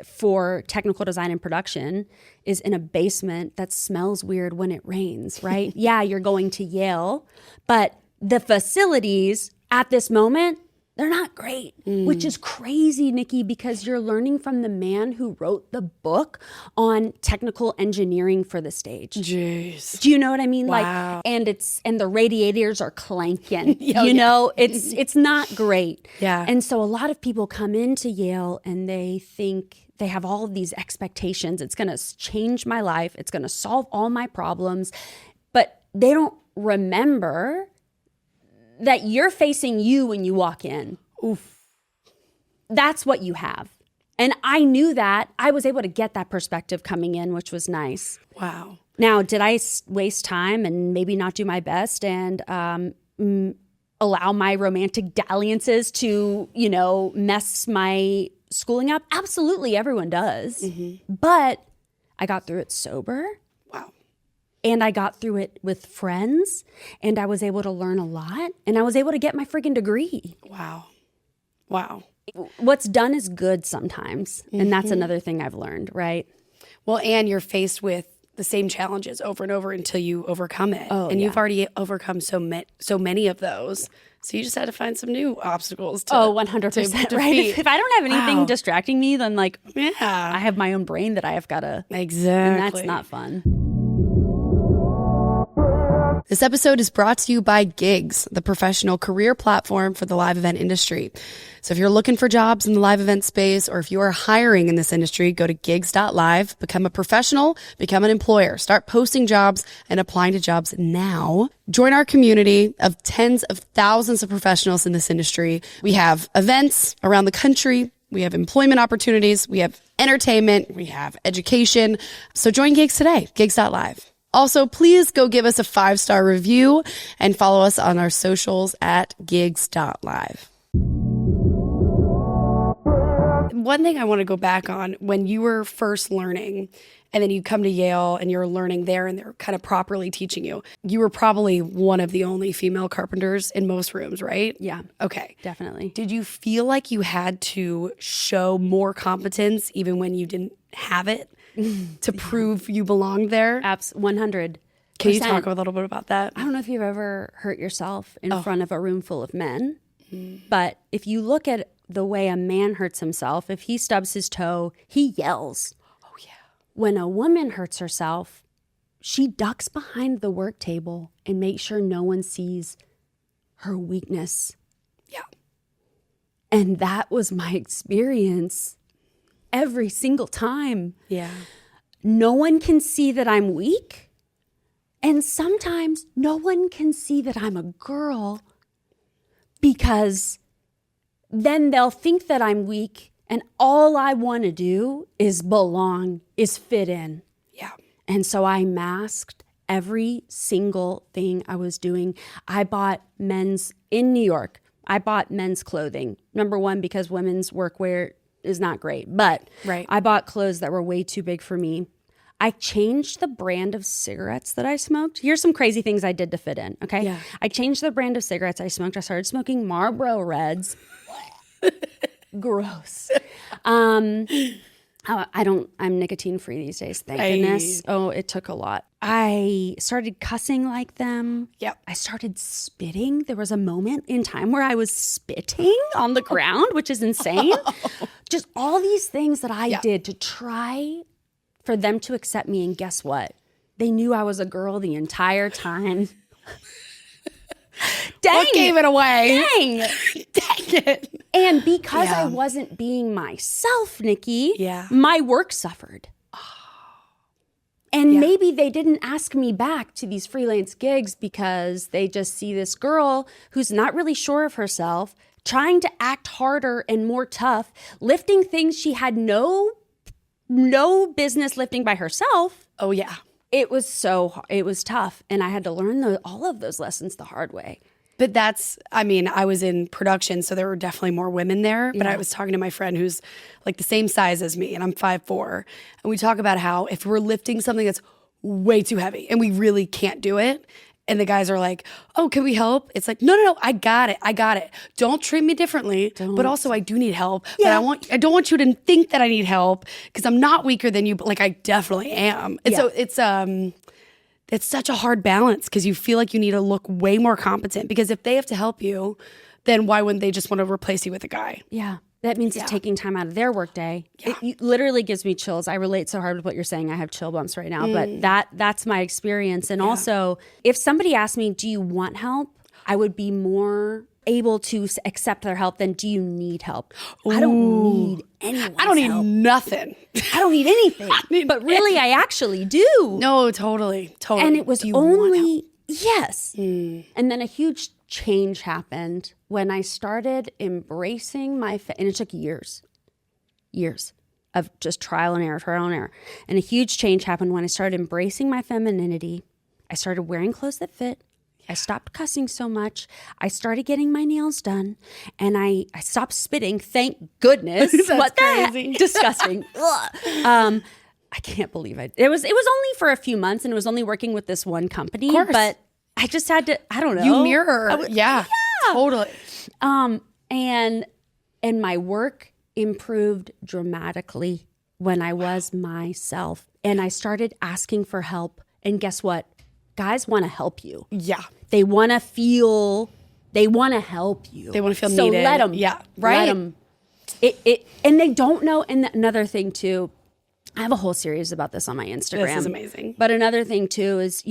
for technical design and production is in a basement that smells weird when it rains, right? Yeah, you're going to Yale, but the facilities at this moment they're not great, which is crazy, Nikki, because you're learning from the man who wrote the book on technical engineering for the stage. Jeez. Do you know what I mean? Wow. Like, and the radiators are clanking. Oh, you know, it's not great. Yeah. And so a lot of people come into Yale and they think they have all of these expectations. It's going to change my life. It's going to solve all my problems. But they don't remember that you're facing you when you walk in. Oof. That's what you have. And I knew that. I was able to get that perspective coming in, which was nice. Wow. Now, did I waste time and maybe not do my best and allow my romantic dalliances to, mess my schooling up? Absolutely, everyone does. But I got through it sober. Wow. And I got through it with friends, and I was able to learn a lot, and I was able to get my freaking degree. Wow. Wow. What's done is good sometimes, and that's another thing I've learned, right? Well, and you're faced with the same challenges over and over until you overcome it. Oh, and yeah. you've already overcome so many of those. So you just had to find some new obstacles to 100%, to right? defeat. If I don't have anything Wow. distracting me, then I Yeah. have my own brain that I have got to, Exactly. and that's not fun. This episode is brought to you by Gigs, the professional career platform for the live event industry. So if you're looking for jobs in the live event space, or if you are hiring in this industry, go to gigs.live, become a professional, become an employer, start posting jobs and applying to jobs now. Join our community of tens of thousands of professionals in this industry. We have events around the country. We have employment opportunities. We have entertainment. We have education. So join Gigs today, gigs.live. Also, please go give us a 5-star review and follow us on our socials at gigs.live. One thing I want to go back on, when you were first learning and then you come to Yale and you're learning there and they're kind of properly teaching you, you were probably one of the only female carpenters in most rooms, right? Yeah. Okay. Definitely. Did you feel like you had to show more competence even when you didn't have it to prove you belonged there? 100%. Can you talk a little bit about that? I don't know if you've ever hurt yourself in front of a room full of men, but if you look at the way a man hurts himself, if he stubs his toe, he yells. Oh, yeah. When a woman hurts herself, she ducks behind the work table and makes sure no one sees her weakness. Yeah. And that was my experience every single time. Yeah. No one can see that I'm weak. And sometimes no one can see that I'm a girl, because then they'll think that I'm weak and all I want to do is belong, is fit in. Yeah. And so I masked every single thing I was doing. I bought in New York, I bought men's clothing. Number one, because women's workwear is not great, but Right. I bought clothes that were way too big for me. I changed the brand of cigarettes that I smoked. Here's some crazy things I did to fit in, okay? Yeah. I changed the brand of cigarettes I smoked. I started smoking Marlboro Reds. Gross. I'm nicotine free these days, thank goodness. Oh, it took a lot. I started cussing like them. Yep. I started spitting. There was a moment in time where I was spitting on the ground, which is insane. Just all these things that I did to try for them to accept me. And guess what? They knew I was a girl the entire time. Dang. What gave it away? Dang. Dang it. And because I wasn't being myself, Nikki, my work suffered. And maybe they didn't ask me back to these freelance gigs because they just see this girl who's not really sure of herself, trying to act harder and more tough, lifting things she had no business lifting by herself. Oh, yeah. It was tough. And I had to learn all of those lessons the hard way. But I was in production, so there were definitely more women there. But I was talking to my friend who's like the same size as me, and I'm 5'4". And we talk about how if we're lifting something that's way too heavy and we really can't do it, and the guys are like, oh, can we help? It's like, no, I got it. Don't treat me differently. But also I do need help. Yeah. But I don't want you to think that I need help because I'm not weaker than you, but like I definitely am. And so it's such a hard balance because you feel like you need to look way more competent, because if they have to help you, then why wouldn't they just want to replace you with a guy? Yeah. That means it's taking time out of their workday. Yeah. It literally gives me chills. I relate so hard with what you're saying. I have chill bumps right now, but that's my experience. And also, if somebody asked me, do you want help? I would be more able to accept their help than do you need help? Ooh. I don't need anyone's I don't need help. nothing. I don't need anything. But really, I actually do. No, totally. And it was only, yes. And then a huge change happened when I started embracing and it took years of just trial and error. And a huge change happened when I started embracing my femininity. I started wearing clothes that fit. I stopped cussing so much. I started getting my nails done, and I stopped spitting. Thank goodness. That's crazy. Disgusting. I can't believe it. It was only for a few months, and it was only working with this one company. Of course. But I just had to. I don't know. You mirror. Yeah. Totally. And my work improved dramatically when I was myself, and I started asking for help. And guess what? Guys want to help you. Yeah. They want to help you. They want to feel needed. So let them. Yeah. Right. Let them. And they don't know. And another thing too, I have a whole series about this on my Instagram. This is amazing. But another thing too is,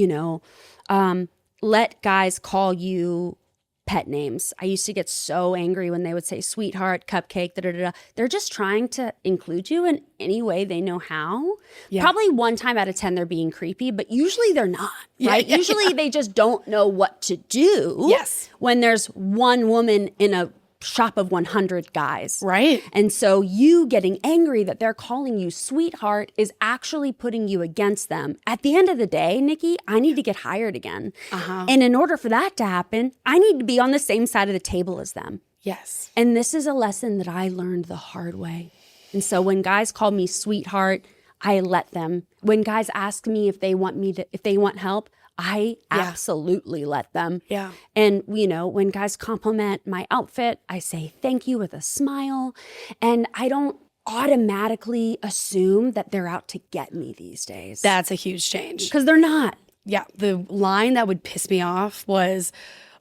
let guys call you pet names. I used to get so angry when they would say sweetheart, cupcake, da-da-da-da. They're just trying to include you in any way they know how. Yeah. Probably 1 time out of 10 they're being creepy, but usually they're not, right? Yeah. Usually they just don't know what to do. Yes. When there's one woman in a shop of 100 guys. Right. And so you getting angry that they're calling you sweetheart is actually putting you against them. At the end of the day, Nikki, I need to get hired again. And in order for that to happen, I need to be on the same side of the table as them. Yes. And this is a lesson that I learned the hard way. And so when guys call me sweetheart, I let them. When guys ask me if they want help, I absolutely let them. Yeah. And, when guys compliment my outfit, I say thank you with a smile. And I don't automatically assume that they're out to get me these days. That's a huge change. Because they're not. Yeah. The line that would piss me off was,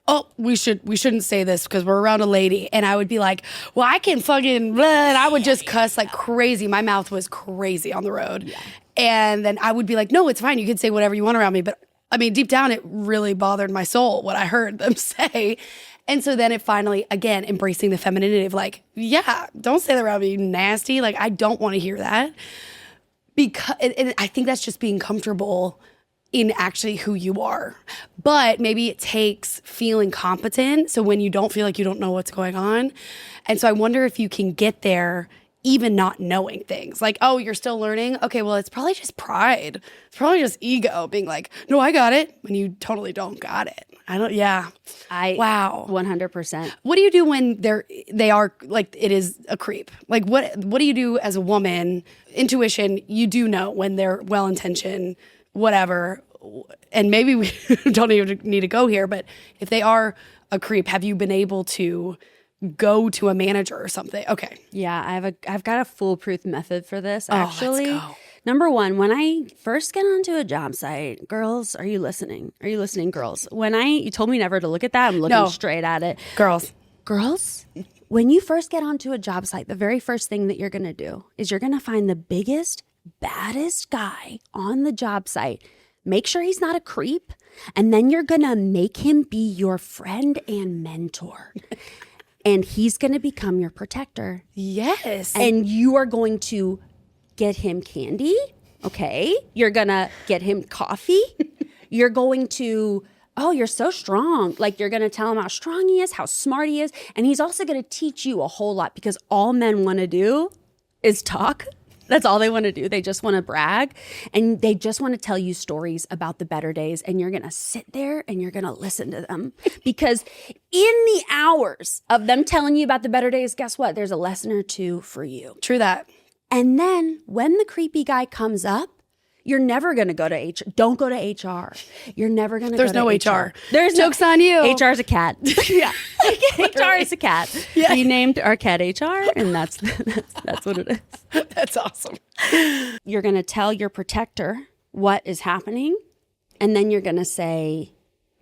oh, we shouldn't say this because we're around a lady. And I would be like, well, I can fucking blah, and I would just cuss like crazy. My mouth was crazy on the road. Yeah. And then I would be like, no, it's fine. You can say whatever you want around me. But I mean, deep down, it really bothered my soul what I heard them say. And so then it finally, again, embracing the femininity of like, yeah, don't say that around me, you nasty. Like, I don't want to hear that. Because and I think that's just being comfortable in actually who you are. But maybe it takes feeling competent. So when you don't feel like you don't know what's going on. And so I wonder if you can get there even not knowing things. Like, oh, you're still learning? Okay, well, it's probably just pride. It's probably just ego being like, no, I got it. When you totally don't got it. Wow. 100%. What do you do when they are like, it is a creep? Like, what do you do as a woman? Intuition, you do know when they're well-intentioned, whatever. And maybe we don't even need to go here, but if they are a creep, have you been able to go to a manager or something? Okay. Yeah, I've got a foolproof method for this, actually. Let's go. Number one, when I first get onto a job site, girls, are you listening? Are you listening, girls? You told me never to look at that. I'm looking straight at it. Girls, when you first get onto a job site, the very first thing that you're going to do is you're going to find the biggest, baddest guy on the job site. Make sure he's not a creep. And then you're going to make him be your friend and mentor. And he's going to become your protector. Yes. And you are going to get him candy. Okay. You're going to get him coffee. You're going to, oh, you're so strong. Like, you're going to tell him how strong he is, how smart he is. And he's also going to teach you a whole lot, because all men want to do is talk. That's all they want to do. They just want to brag, and they just want to tell you stories about the better days. And you're going to sit there and you're going to listen to them, because in the hours of them telling you about the better days, guess what? There's a lesson or two for you. True that. And then when the creepy guy comes up, you're never going to go to HR. Don't go to HR. You're never going to go to HR. There's no HR. There's Joke's on you. HR is a cat. Yeah. HR is a cat. Yeah. We named our cat HR, and that's what it is. That's awesome. You're going to tell your protector what is happening, and then you're going to say,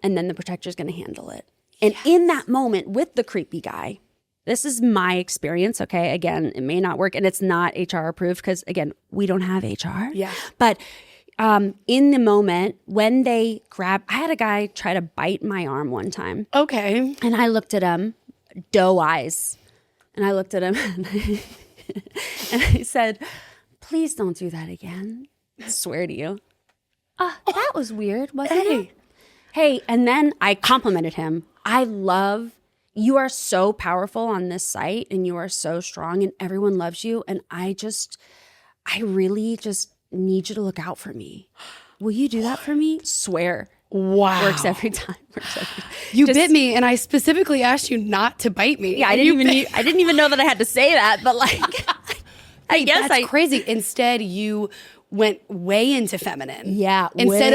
and then the protector's going to handle it. And in that moment with the creepy guy, this is my experience, okay? Again, it may not work, and it's not HR approved because, again, we don't have HR. Yeah. But in the moment when they I had a guy try to bite my arm one time. Okay. And I looked at him, doe eyes. And I looked at him and I said, please don't do that again. I swear to you. That was weird, wasn't it? Hey, and then I complimented him. You are so powerful on this site and you are so strong and everyone loves you. And I really just need you to look out for me. Will you do that for me? Swear. Wow. Works every time. You bit me and I specifically asked you not to bite me. Yeah, I didn't even know that I had to say that, but like, I guess that's crazy. Instead, you went way into feminine. Yeah. Instead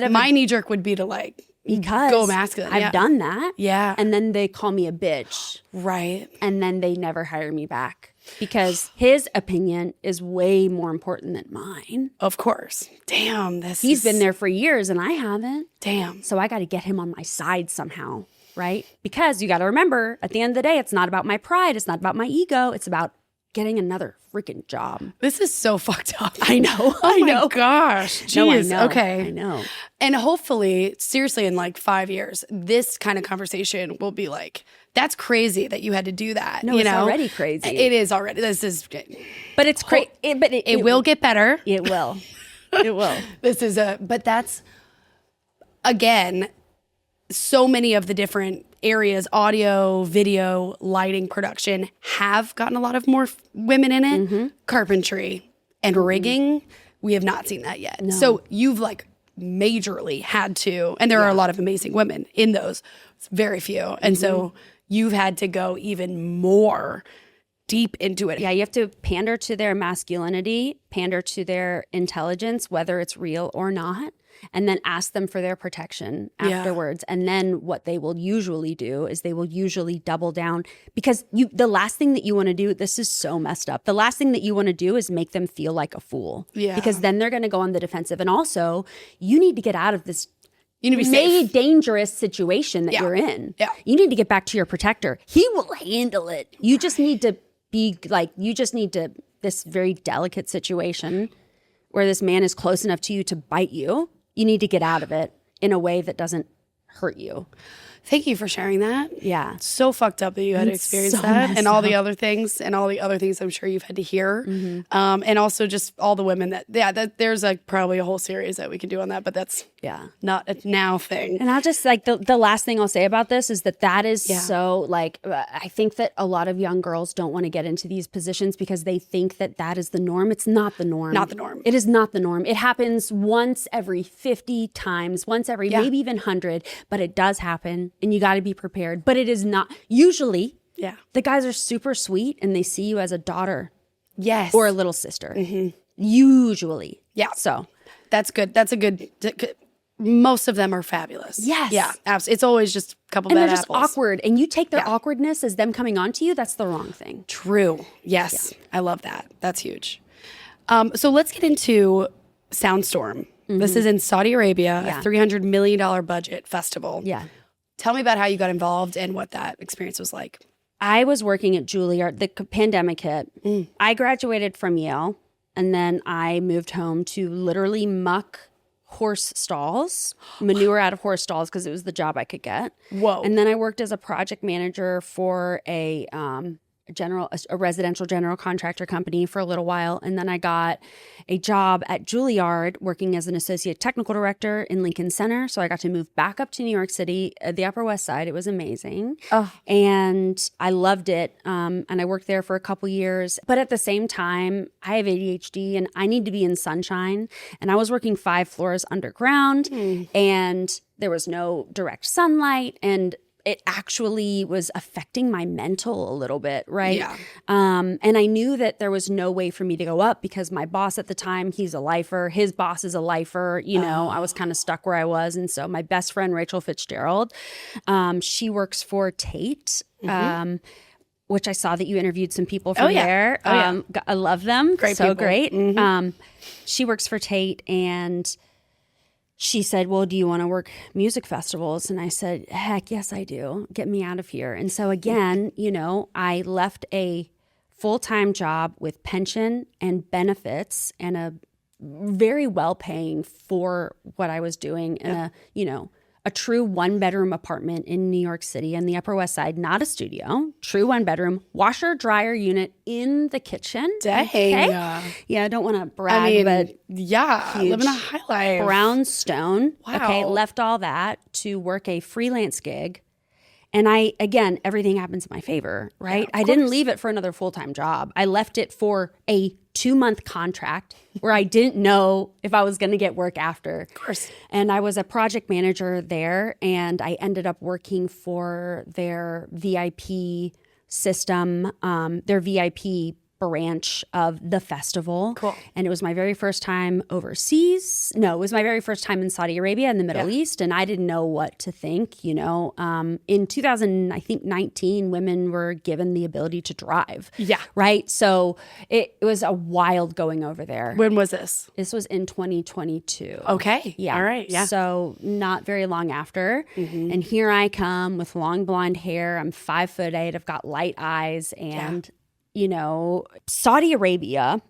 of my knee jerk would be to like, because go masculine. I've done that. Yeah. And then they call me a bitch. Right. And then they never hire me back because his opinion is way more important than mine. Of course. Damn. He's been there for years and I haven't. Damn. So I got to get him on my side somehow. Right. Because you got to remember, at the end of the day, it's not about my pride. It's not about my ego. It's about getting another freaking job. This is so fucked up. I know. Oh my gosh. Jeez. No, I know. Okay. I know. And hopefully, seriously, in like 5 years, this kind of conversation will be like, that's crazy that you had to do that. No, it's already crazy. It is already. This is. But it's crazy. It will get better. It will. It will. But that's, again, so many of the different areas, audio, video, lighting, production, have gotten a lot of more women in it. Mm-hmm. Carpentry and rigging, we have not seen that yet. No. So you've like majorly had to, and there are a lot of amazing women in those. It's very few. And so you've had to go even more deep into it. Yeah, you have to pander to their masculinity, pander to their intelligence, whether it's real or not, and then ask them for their protection afterwards. And then what they will usually do is they will usually double down because the last thing that you want to do, this is so messed up. The last thing that you want to do is make them feel like a fool. Yeah. Because then they're going to go on the defensive. And also, you need to get out of this dangerous situation that you're in. Yeah. You need to get back to your protector. He will handle it. You just need to be like, this very delicate situation where this man is close enough to you to bite you. You need to get out of it in a way that doesn't hurt you. Thank you for sharing that. Yeah. It's so fucked up that you had to experience that and all the other things I'm sure you've had to hear. Mm-hmm. And also just all the women that there's like probably a whole series that we could do on that, but that's not a now thing. And I'll just like the last thing I'll say about this is that is so like, I think that a lot of young girls don't want to get into these positions because they think that is the norm. It's not the norm. Not the norm. It is not the norm. It happens once every 50 times, once every maybe even 100, but it does happen. And you got to be prepared. But it is not usually. Yeah. The guys are super sweet and they see you as a daughter. Yes. Or a little sister. Mm-hmm. Usually. Yeah. So that's good. That's a good. Most of them are fabulous. Yes. Yeah. Absolutely. It's always just a couple and bad they're just apples. awkward. And you take their awkwardness as them coming on to you. That's the wrong thing. True. Yes. Yeah. I love that. That's huge. So let's get into Soundstorm. Mm-hmm. This is in Saudi Arabia, a $300 million budget festival. Yeah. Tell me about how you got involved and what that experience was like. I was working at Juilliard. The pandemic hit. I graduated from Yale, and then I moved home to literally muck horse stalls, manure out of horse stalls because it was the job I could get. Whoa. And then I worked as a project manager for a residential general contractor company for a little while. And then I got a job at Juilliard working as an associate technical director in Lincoln Center. So I got to move back up to New York City, the Upper West Side. It was amazing. Oh. And I loved it. And I worked there for a couple years. But at the same time, I have ADHD and I need to be in sunshine. And I was working 5 floors underground and there was no direct sunlight. And it actually was affecting my mental a little bit, right? Yeah. And I knew that there was no way for me to go up because my boss at the time, he's a lifer. His boss is a lifer. You know, I was kind of stuck where I was. And so my best friend, Rachel Fitzgerald, she works for Tate, which I saw that you interviewed some people from there. I love them. Great people. Great. Mm-hmm. She works for Tate and she said, well, do you want to work music festivals? And I said, heck yes, I do. Get me out of here. And so again, I left a full-time job with pension and benefits and a very well-paying for what I was doing in a true one-bedroom apartment in New York City on the Upper West Side, not a studio, true one-bedroom, washer-dryer unit in the kitchen. Dang. Okay? Yeah, I don't want to brag, but living a high life. Brownstone. Wow. Okay, left all that to work a freelance gig. And everything happens in my favor, right? I didn't leave it for another full-time job. I left it for a 2-month contract where I didn't know if I was going to get work after. Of course. And I was a project manager there, and I ended up working for their VIP system, their VIP branch of the festival. Cool. And it was my very first time overseas. No, it was my very first time in Saudi Arabia in the Middle East, and I didn't know what to think, In 2019, women were given the ability to drive. Yeah. Right? So it was a wild going over there. When was this? This was in 2022. Okay. Yeah. All right. Yeah. So not very long after. And here I come with long blonde hair. I'm 5'8". I've got light eyes and Saudi Arabia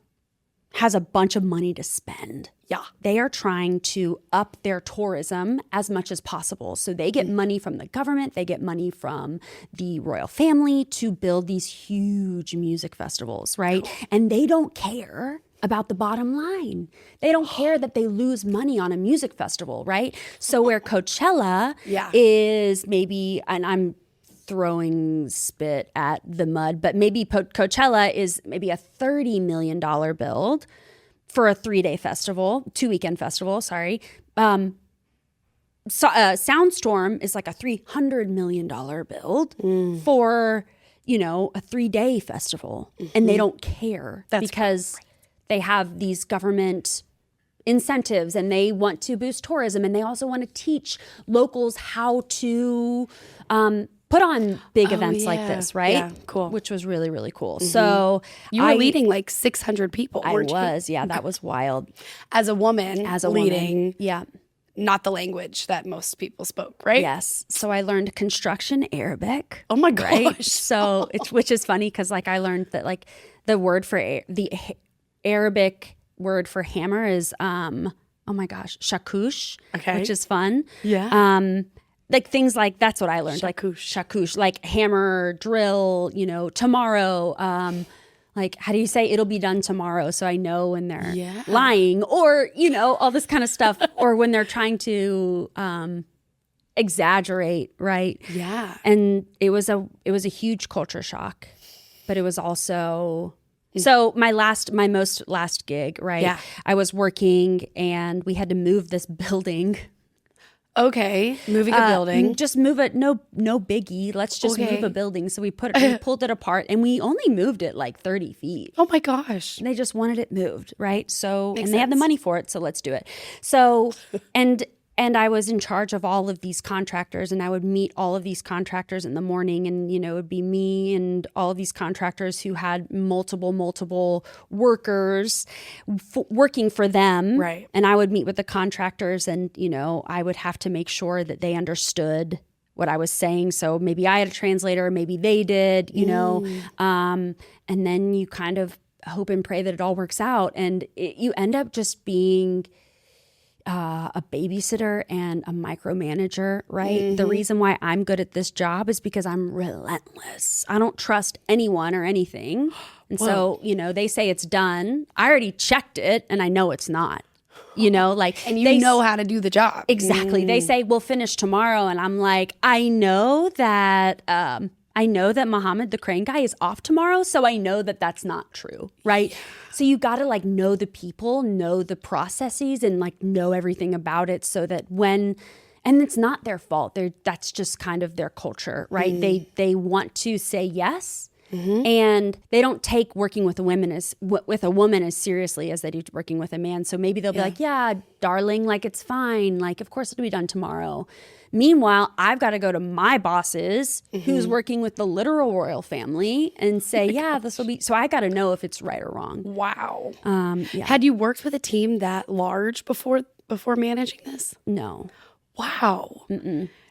has a bunch of money to spend. Yeah. They are trying to up their tourism as much as possible. So they get money from the government, they get money from the royal family to build these huge music festivals, right? Cool. And they don't care about the bottom line. They don't care that they lose money on a music festival, right? So where Coachella is maybe, and I'm throwing spit at the mud, but maybe Coachella is maybe a $30 million build for a 3-day festival, 2-weekend festival, sorry. Soundstorm is like a $300 million build for, a 3-day festival. And they don't care because they have these government incentives and they want to boost tourism, and they also want to teach locals how to put on big events like this, right? Yeah, cool. Which was really, really cool. So you were leading like 600 people, weren't you? I was, yeah, that was wild. As a woman, leading, yeah, not the language that most people spoke, right? Yes. So I learned construction Arabic. Oh my gosh. Right? So which is funny because I learned that the word for the Arabic word for hammer is oh my gosh, shakush, which is fun. Yeah. Things like that's what I learned. Shakush, like hammer, drill, tomorrow. How do you say it'll be done tomorrow? So I know when they're lying or, all this kind of stuff, or when they're trying to exaggerate, right? Yeah. And it was a huge culture shock, but it was also so my most last gig, right? Yeah. I was working and we had to move this building. Okay, moving a building. Just move it. No biggie. Let's just move a building. So we pulled it apart, and we only moved it like 30 feet. Oh my gosh! And they just wanted it moved, right? So they had the money for it, so let's do it. So and I was in charge of all of these contractors, and I would meet all of these contractors in the morning, and it would be me and all of these contractors who had multiple workers working for them. Right. And I would meet with the contractors, and I would have to make sure that they understood what I was saying. So maybe I had a translator, or maybe they did, and then you kind of hope and pray that it all works out, and you end up just being a babysitter and a micromanager, right? The reason why I'm good at this job is because I'm relentless. I don't trust anyone or anything. And so, they say it's done. I already checked it and I know it's not. And you know how to do the job. Exactly. They say we'll finish tomorrow, and I'm like, I know that Muhammad, the crane guy, is off tomorrow, so I know that that's not true, right? So you got to know the people, know the processes, and know everything about it, so that and it's not their fault. That's just kind of their culture, right? They want to say yes, and they don't take working with a woman as seriously as they do working with a man. So maybe they'll be like, "Yeah, darling, it's fine. Of course it'll be done tomorrow." Meanwhile, I've got to go to my bosses, who's working with the literal royal family, and say, this will be. So I got to know if it's right or wrong. Wow. Had you worked with a team that large before before managing this? No. Wow.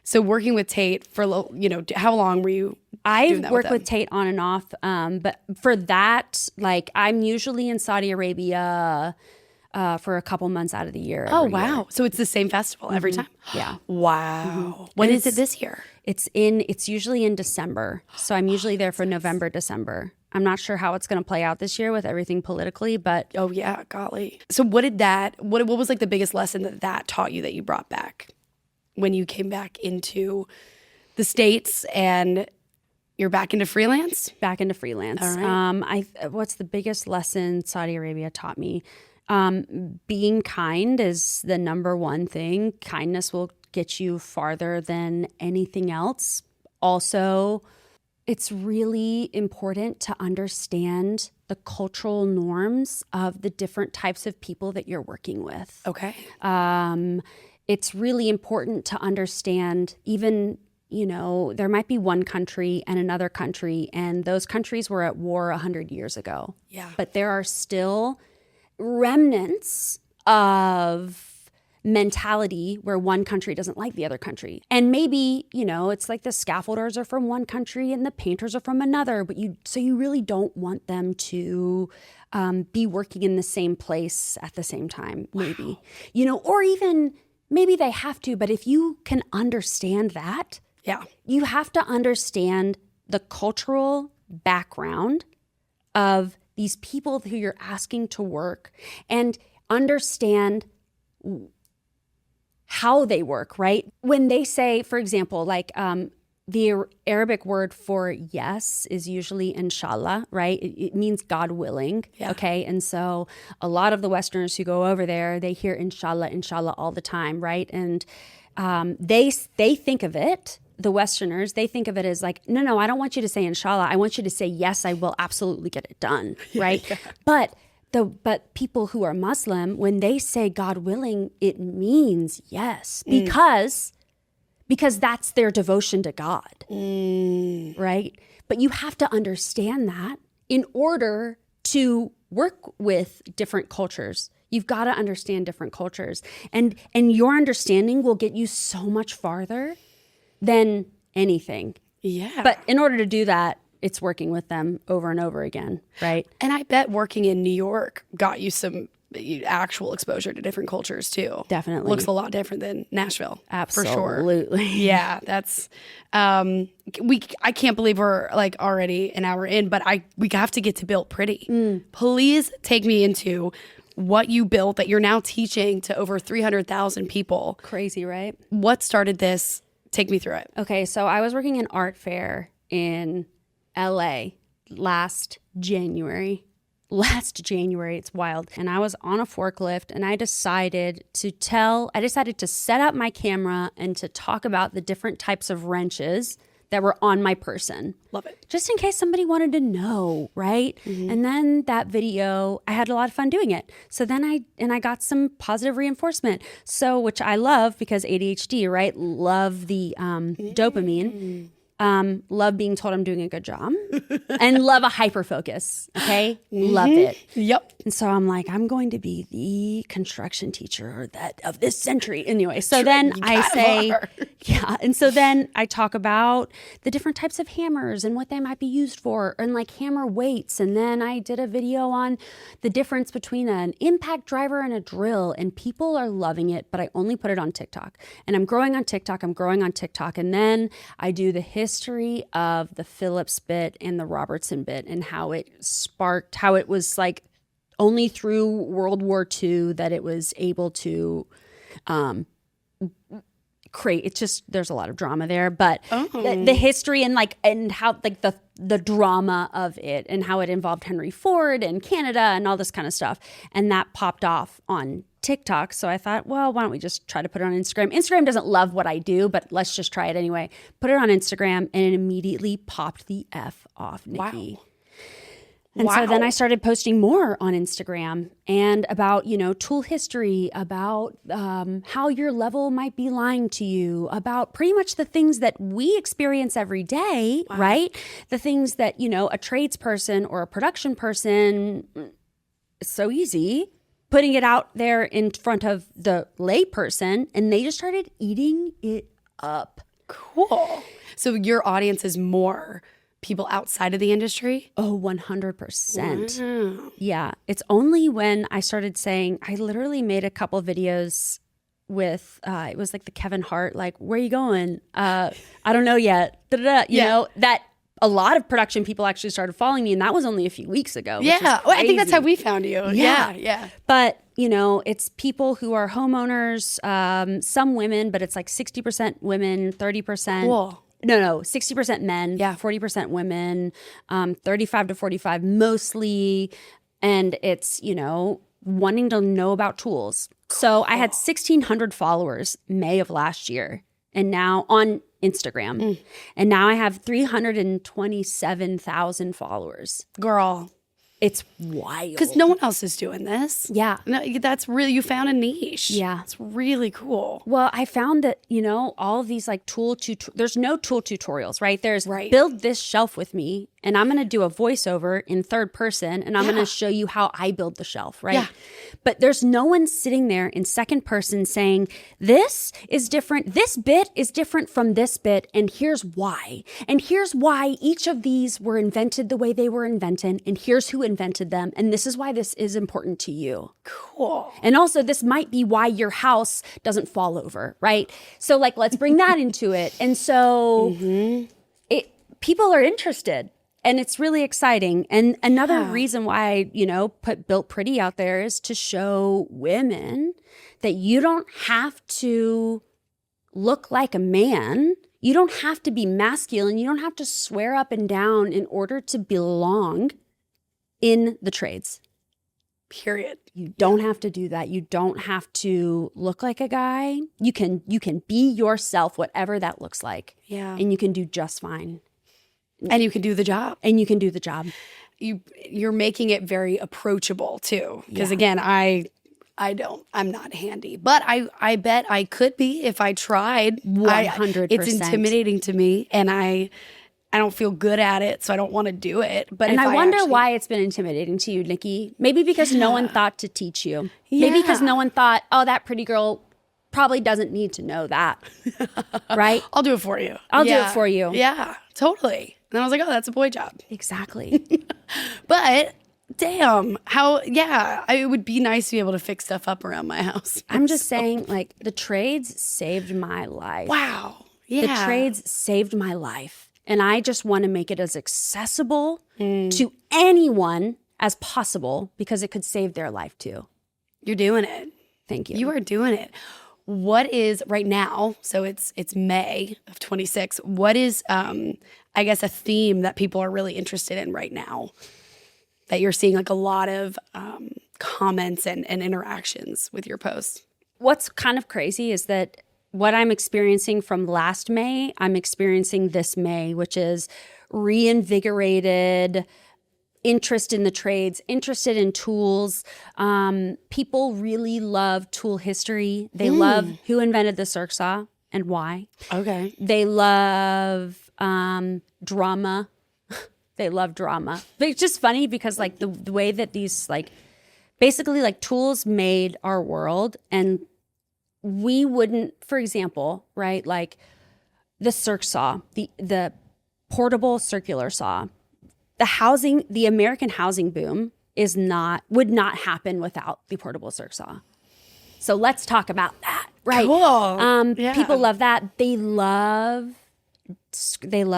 So working with Tate for, how long were you I've worked with Tate on and off. But for that, like I'm usually in Saudi Arabia for a couple months out of the year. Oh, wow. So it's the same festival every time? Yeah. Wow. When is it this year? It's usually in December. So I'm usually there for November, December. I'm not sure how it's going to play out this year with everything politically, but oh yeah, golly. So what was like the biggest lesson that taught you that you brought back when you came back into the States and you're back into freelance? Back into freelance. All right. What's the biggest lesson Saudi Arabia taught me? Being kind is the number one thing. Kindness will get you farther than anything else. Also, it's really important to understand the cultural norms of the different types of people that you're working with. Okay. It's really important to understand even, there might be one country and another country, and those countries were at war 100 years ago. Yeah. But there are still remnants of mentality where one country doesn't like the other country. And maybe, it's like the scaffolders are from one country and the painters are from another, but you really don't want them to be working in the same place at the same time, maybe. Wow. Or even maybe they have to, but if you can understand that, yeah, you have to understand the cultural background of these people who you're asking to work and understand how they work, right? When they say, for example, like the Arabic word for yes is usually inshallah, right? It means God willing, okay? And so a lot of the Westerners who go over there, they hear inshallah, inshallah all the time, right? And they think of it, the Westerners, they think of it as like, no, I don't want you to say inshallah. I want you to say, yes, I will absolutely get it done, right? Yeah. But people who are Muslim, when they say God willing, it means yes, because that's their devotion to God, right? But you have to understand that in order to work with different cultures. You've got to understand different cultures, and your understanding will get you so much farther than anything. Yeah. But in order to do that, it's working with them over and over again, right? And I bet working in New York got you some actual exposure to different cultures too. Definitely. Looks a lot different than Nashville. Absolutely. For sure. Yeah, that's I can't believe we're like already an hour in, but we have to get to Built Pretty. Please take me into what you built that you're now teaching to over 300,000 people. Crazy, right? What started this? Take me through it. Okay, so I was working in art fair in LA last January. It's wild. And I was on a forklift and I decided to set up my camera and to talk about the different types of wrenches that were on my person. Love it. Just in case somebody wanted to know, right? Mm-hmm. And then that video, I had a lot of fun doing it. So then I got some positive reinforcement. So, which I love because ADHD, right? Love the dopamine. Love being told I'm doing a good job and love a hyper focus. Okay. Love it. Yep. And so I'm like, I'm going to be the construction teacher of this century. Anyway. So then I say, yeah. And so then I talk about the different types of hammers and what they might be used for and like hammer weights. And then I did a video on the difference between an impact driver and a drill, and people are loving it, but I only put it on TikTok, and I'm growing on TikTok. And then I do the history of the Phillips bit and the Robertson bit and how it was like only through World War II that it was able to create. It's just, there's a lot of drama there, but the history and how like the drama of it and how it involved Henry Ford and Canada and all this kind of stuff. And that popped off on TikTok. So I thought, well, why don't we just try to put it on Instagram? Instagram doesn't love what I do, but let's just try it anyway. Put it on Instagram, and it immediately popped the F off, Nikki. Wow. And so then I started posting more on Instagram and about, tool history, about how your level might be lying to you, about pretty much the things that we experience every day, right? The things that, a tradesperson or a production person, it's so easy. putting it out there in front of the lay person, and they just started eating it up. Cool. So your audience is more people outside of the industry? Oh, 100%. Wow. Yeah. It's only when I started saying, I literally made a couple videos with, it was like the Kevin Hart, like, where are you going? I don't know yet. Da-da-da, you know, that a lot of production people actually started following me, and that was only a few weeks ago. Yeah. Well, I think that's how we found you. Yeah. But, you know, it's people who are homeowners, some women, but it's like 60% women, 30%. Cool. No, 60% men, 40% women, 35 to 45 mostly. And it's, you know, wanting to know about tools. So I had 1,600 followers May of last year, and now on Instagram. And now I have 327,000 followers. Girl. It's wild. Because no one else is doing this. Yeah. No, that's really, you found a niche. Yeah. It's really cool. Well, I found that, you know, all of these like there's no tool tutorials, right? There's build this shelf with me, and I'm going to do a voiceover in third person, and I'm going to show you how I build the shelf, right? Yeah. But there's no one sitting there in second person saying, this is different. This bit is different from this bit, and here's why. And here's why each of these were invented the way they were invented, and here's who invented them, and this is why this is important to you. Cool. And also, this might be why your house doesn't fall over, right? So, like, let's bring that into it. And so, people are interested. And it's really exciting. And another reason why I, you know, put Built Pretty out there is to show women that you don't have to look like a man. You don't have to be masculine. You don't have to swear up and down in order to belong in the trades. Period. You don't have to do that. You don't have to look like a guy. You can be yourself, whatever that looks like. Yeah. And you can do just fine. And you can do the job. You're making it very approachable too. Because again, I'm not handy. But I bet I could be if I tried. 100%. It's intimidating to me, and I don't feel good at it, so I don't want to do it. But I wonder why it's been intimidating to you, Nikki. Maybe because no one thought to teach you. Yeah. Maybe because no one thought, oh, that pretty girl probably doesn't need to know that. Right? I'll do it for you. I'll do it for you. Yeah, totally. And I was like, oh, that's a boy job. Exactly. But damn, it would be nice to be able to fix stuff up around my house. I'm just saying, like, the trades saved my life. Wow. Yeah. The trades saved my life. And I just want to make it as accessible to anyone as possible, because it could save their life too. You're doing it. Thank you. You are doing it. What is right now, so it's May of 26, what is, I guess, a theme that people are really interested in right now that you're seeing like a lot of comments and interactions with your posts? What's kind of crazy is that what I'm experiencing from last May, I'm experiencing this May, which is reinvigorated interest in the trades, interested in tools. People really love tool history. They love who invented the circ saw and why. Okay. They love drama. They love drama. But it's just funny because like the way that these like basically like tools made our world, and we wouldn't, for example, right, like the circ saw, the portable circular saw. The American housing boom would not happen without the portable circ saw. So let's talk about that, right? Cool. People love that. They love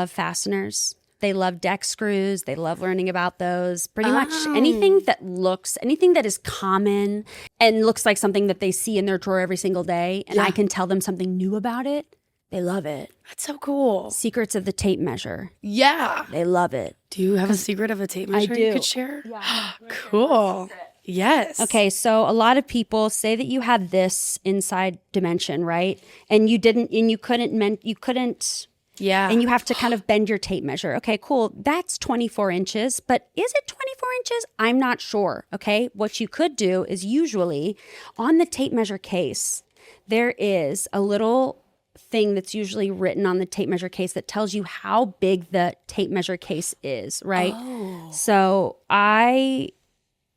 fasteners. They love deck screws. They love learning about those. Pretty much anything that is common and looks like something that they see in their drawer every single day, and I can tell them something new about it. They love it. That's so cool. Secrets of the tape measure. Yeah. They love it. Do you have a secret of a tape measure I do. You could share? Yeah. Cool. Yes. Okay, so a lot of people say that you had this inside dimension, right? And you didn't, and you couldn't. Yeah. And you have to kind of bend your tape measure. Okay, cool. That's 24 inches, but is it 24 inches? I'm not sure. Okay. What you could do is usually on the tape measure case, there is a little thing that's usually written on the tape measure case that tells you how big the tape measure case is, right? Oh. So I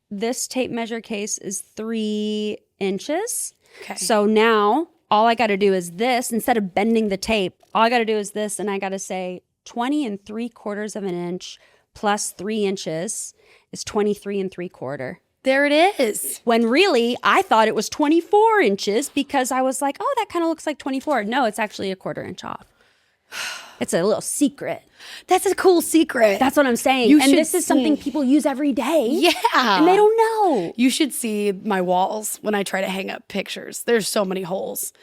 this tape measure case is 3 inches. Okay. So now all I got to do is this. Instead of bending the tape, all I got to do is this, and I got to say 20 3/4 of an inch plus 3 inches is 23 3/4. There it is. When really, I thought it was 24 inches because I was like, oh, that kind of looks like 24. No, it's actually 1/4 inch off. It's a little secret. That's a cool secret. That's what I'm saying. You and should this is something people use every day. Yeah. And they don't know. You should see my walls when I try to hang up pictures. There's so many holes.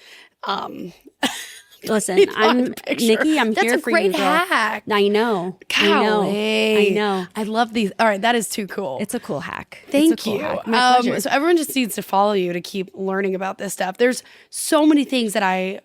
Listen, on I'm the picture. Nikki. I'm That's here a for you. great girl. hack. I know. Golly. I know. I love these. All right, that is too cool. It's a cool hack. Thank It's a cool you. hack. My pleasure. So everyone just needs to follow you to keep learning about this stuff. There's so many things that I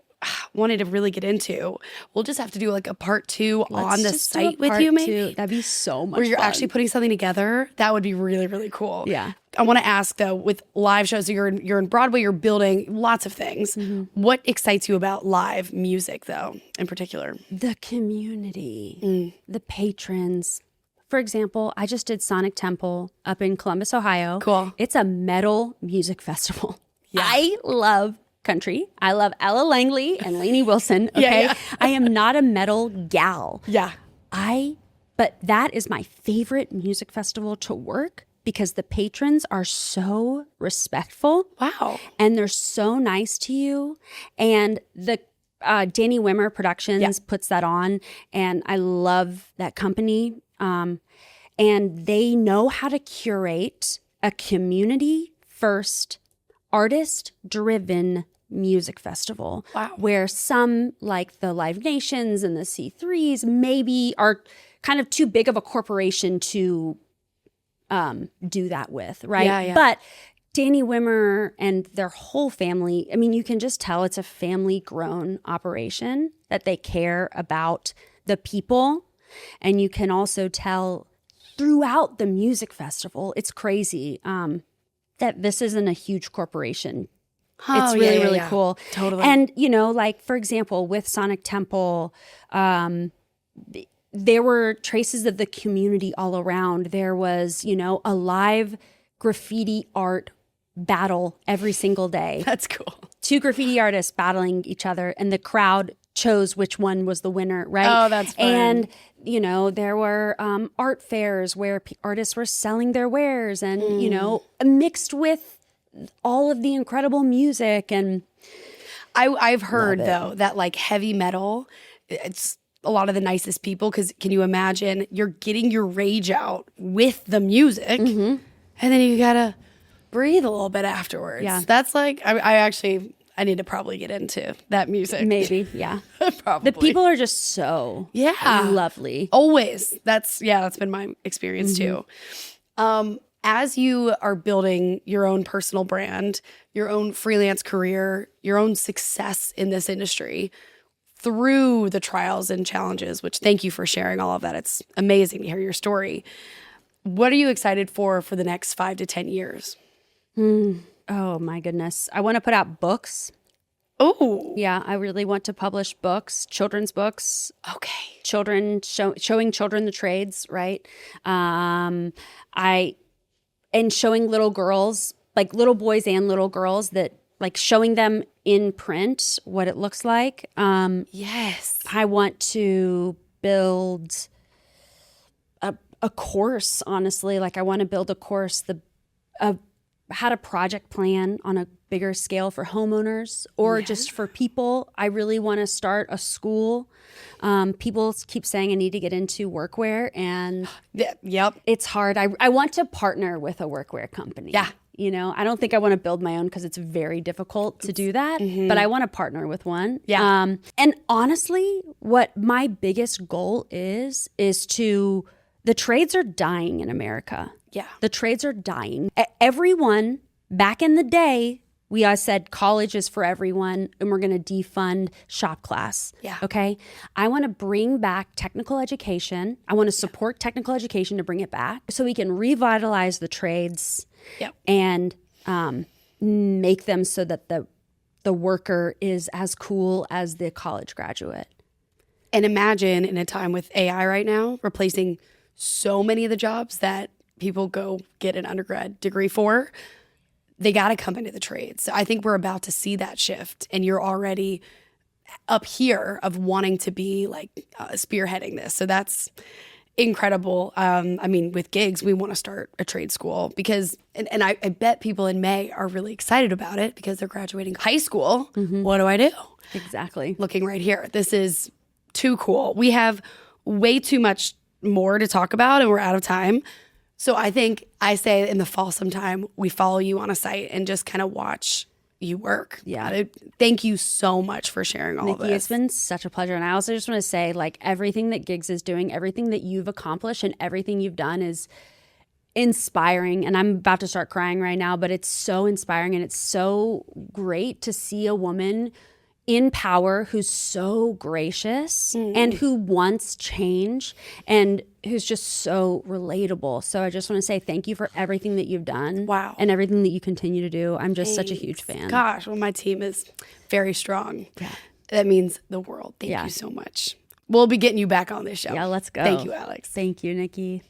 wanted to really get into. We'll just have to do like a part 2 on the just do a site with part you, maybe. 2. That'd be so much Where you're fun. actually putting something together. That would be really, really cool. Yeah. I want to ask though, with live shows, so you're in Broadway, you're building lots of things. Mm-hmm. What excites you about live music though, in particular? The community, the patrons. For example, I just did Sonic Temple up in Columbus, Ohio. Cool. It's a metal music festival. Yeah. I love country. I love Ella Langley and Lainey Wilson. Okay. Yeah. I am not a metal gal. Yeah. But that is my favorite music festival to work because the patrons are so respectful. Wow. And they're so nice to you. And the Danny Wimmer Productions puts that on. And I love that company. And they know how to curate a community first, artist driven music festival. Wow. Where some, like the Live Nations and the C3s, maybe are kind of too big of a corporation to do that with, right? Yeah. But Danny Wimmer and their whole family, I mean, you can just tell it's a family-grown operation, that they care about the people. And you can also tell throughout the music festival, it's crazy, that this isn't a huge corporation. It's really, really cool. Totally. And, like, for example, with Sonic Temple, there were traces of the community all around. There was, a live graffiti art battle every single day. That's cool. 2 graffiti artists battling each other, and the crowd chose which one was the winner, right? Oh, that's fun. And, there were art fairs where artists were selling their wares and, mixed with all of the incredible music. And I've heard though that like heavy metal, it's a lot of the nicest people, because can you imagine you're getting your rage out with the music and then you gotta breathe a little bit afterwards. Yeah. That's like, I need to probably get into that music. maybe, yeah. Probably. The people are just so lovely. Always. That's been my experience too. As you are building your own personal brand, your own freelance career, your own success in this industry, through the trials and challenges, which thank you for sharing all of that. It's amazing to hear your story. What are you excited for the next 5 to 10 years? Oh my goodness. I want to put out books. Oh, Yeah, I really want to publish books, children's books, okay. children showing children the trades, right? And showing little girls, like little boys and little girls, that like showing them in print what it looks like. Yes. I want to build a course, honestly. Like I want to build a course, how to project plan on a bigger scale for homeowners or just for people. I really want to start a school. People keep saying I need to get into workwear, and Yep. it's hard. I want to partner with a workwear company. Yeah. I don't think I want to build my own because it's very difficult to do that, but I want to partner with one. Yeah. And honestly, what my biggest goal is the trades are dying in America. Yeah. The trades are dying. Everyone, back in the day, we always said college is for everyone and we're going to defund shop class. Yeah. Okay. I want to bring back technical education. I want to support technical education to bring it back so we can revitalize the trades and make them so that the worker is as cool as the college graduate. And imagine in a time with AI right now replacing so many of the jobs that people go get an undergrad degree for, they got to come into the trades. So I think we're about to see that shift, and you're already up here of wanting to be like spearheading this. So that's incredible. I mean, with Gigs, we want to start a trade school because, and I bet people in May are really excited about it because they're graduating high school. What do I do? Exactly. Looking right here. This is too cool. We have way too much more to talk about and we're out of time. So I think I say in the fall sometime, we follow you on a site and just kind of watch you work. Yeah. Thank you so much for sharing all Nikki, of this. it's been such a pleasure. And I also just want to say, like, everything that Gigs is doing, everything that you've accomplished and everything you've done is inspiring. And I'm about to start crying right now, but it's so inspiring and it's so great to see a woman in power who's so gracious and who wants change and who's just so relatable. So I just want to say thank you for everything that you've done. Wow. And everything that you continue to do. I'm just such a huge fan. Gosh, well, my team is very strong. Yeah. That means the world. Thank you so much. We'll be getting you back on this show. Yeah, let's go. Thank you, Alex. Thank you, Nikki.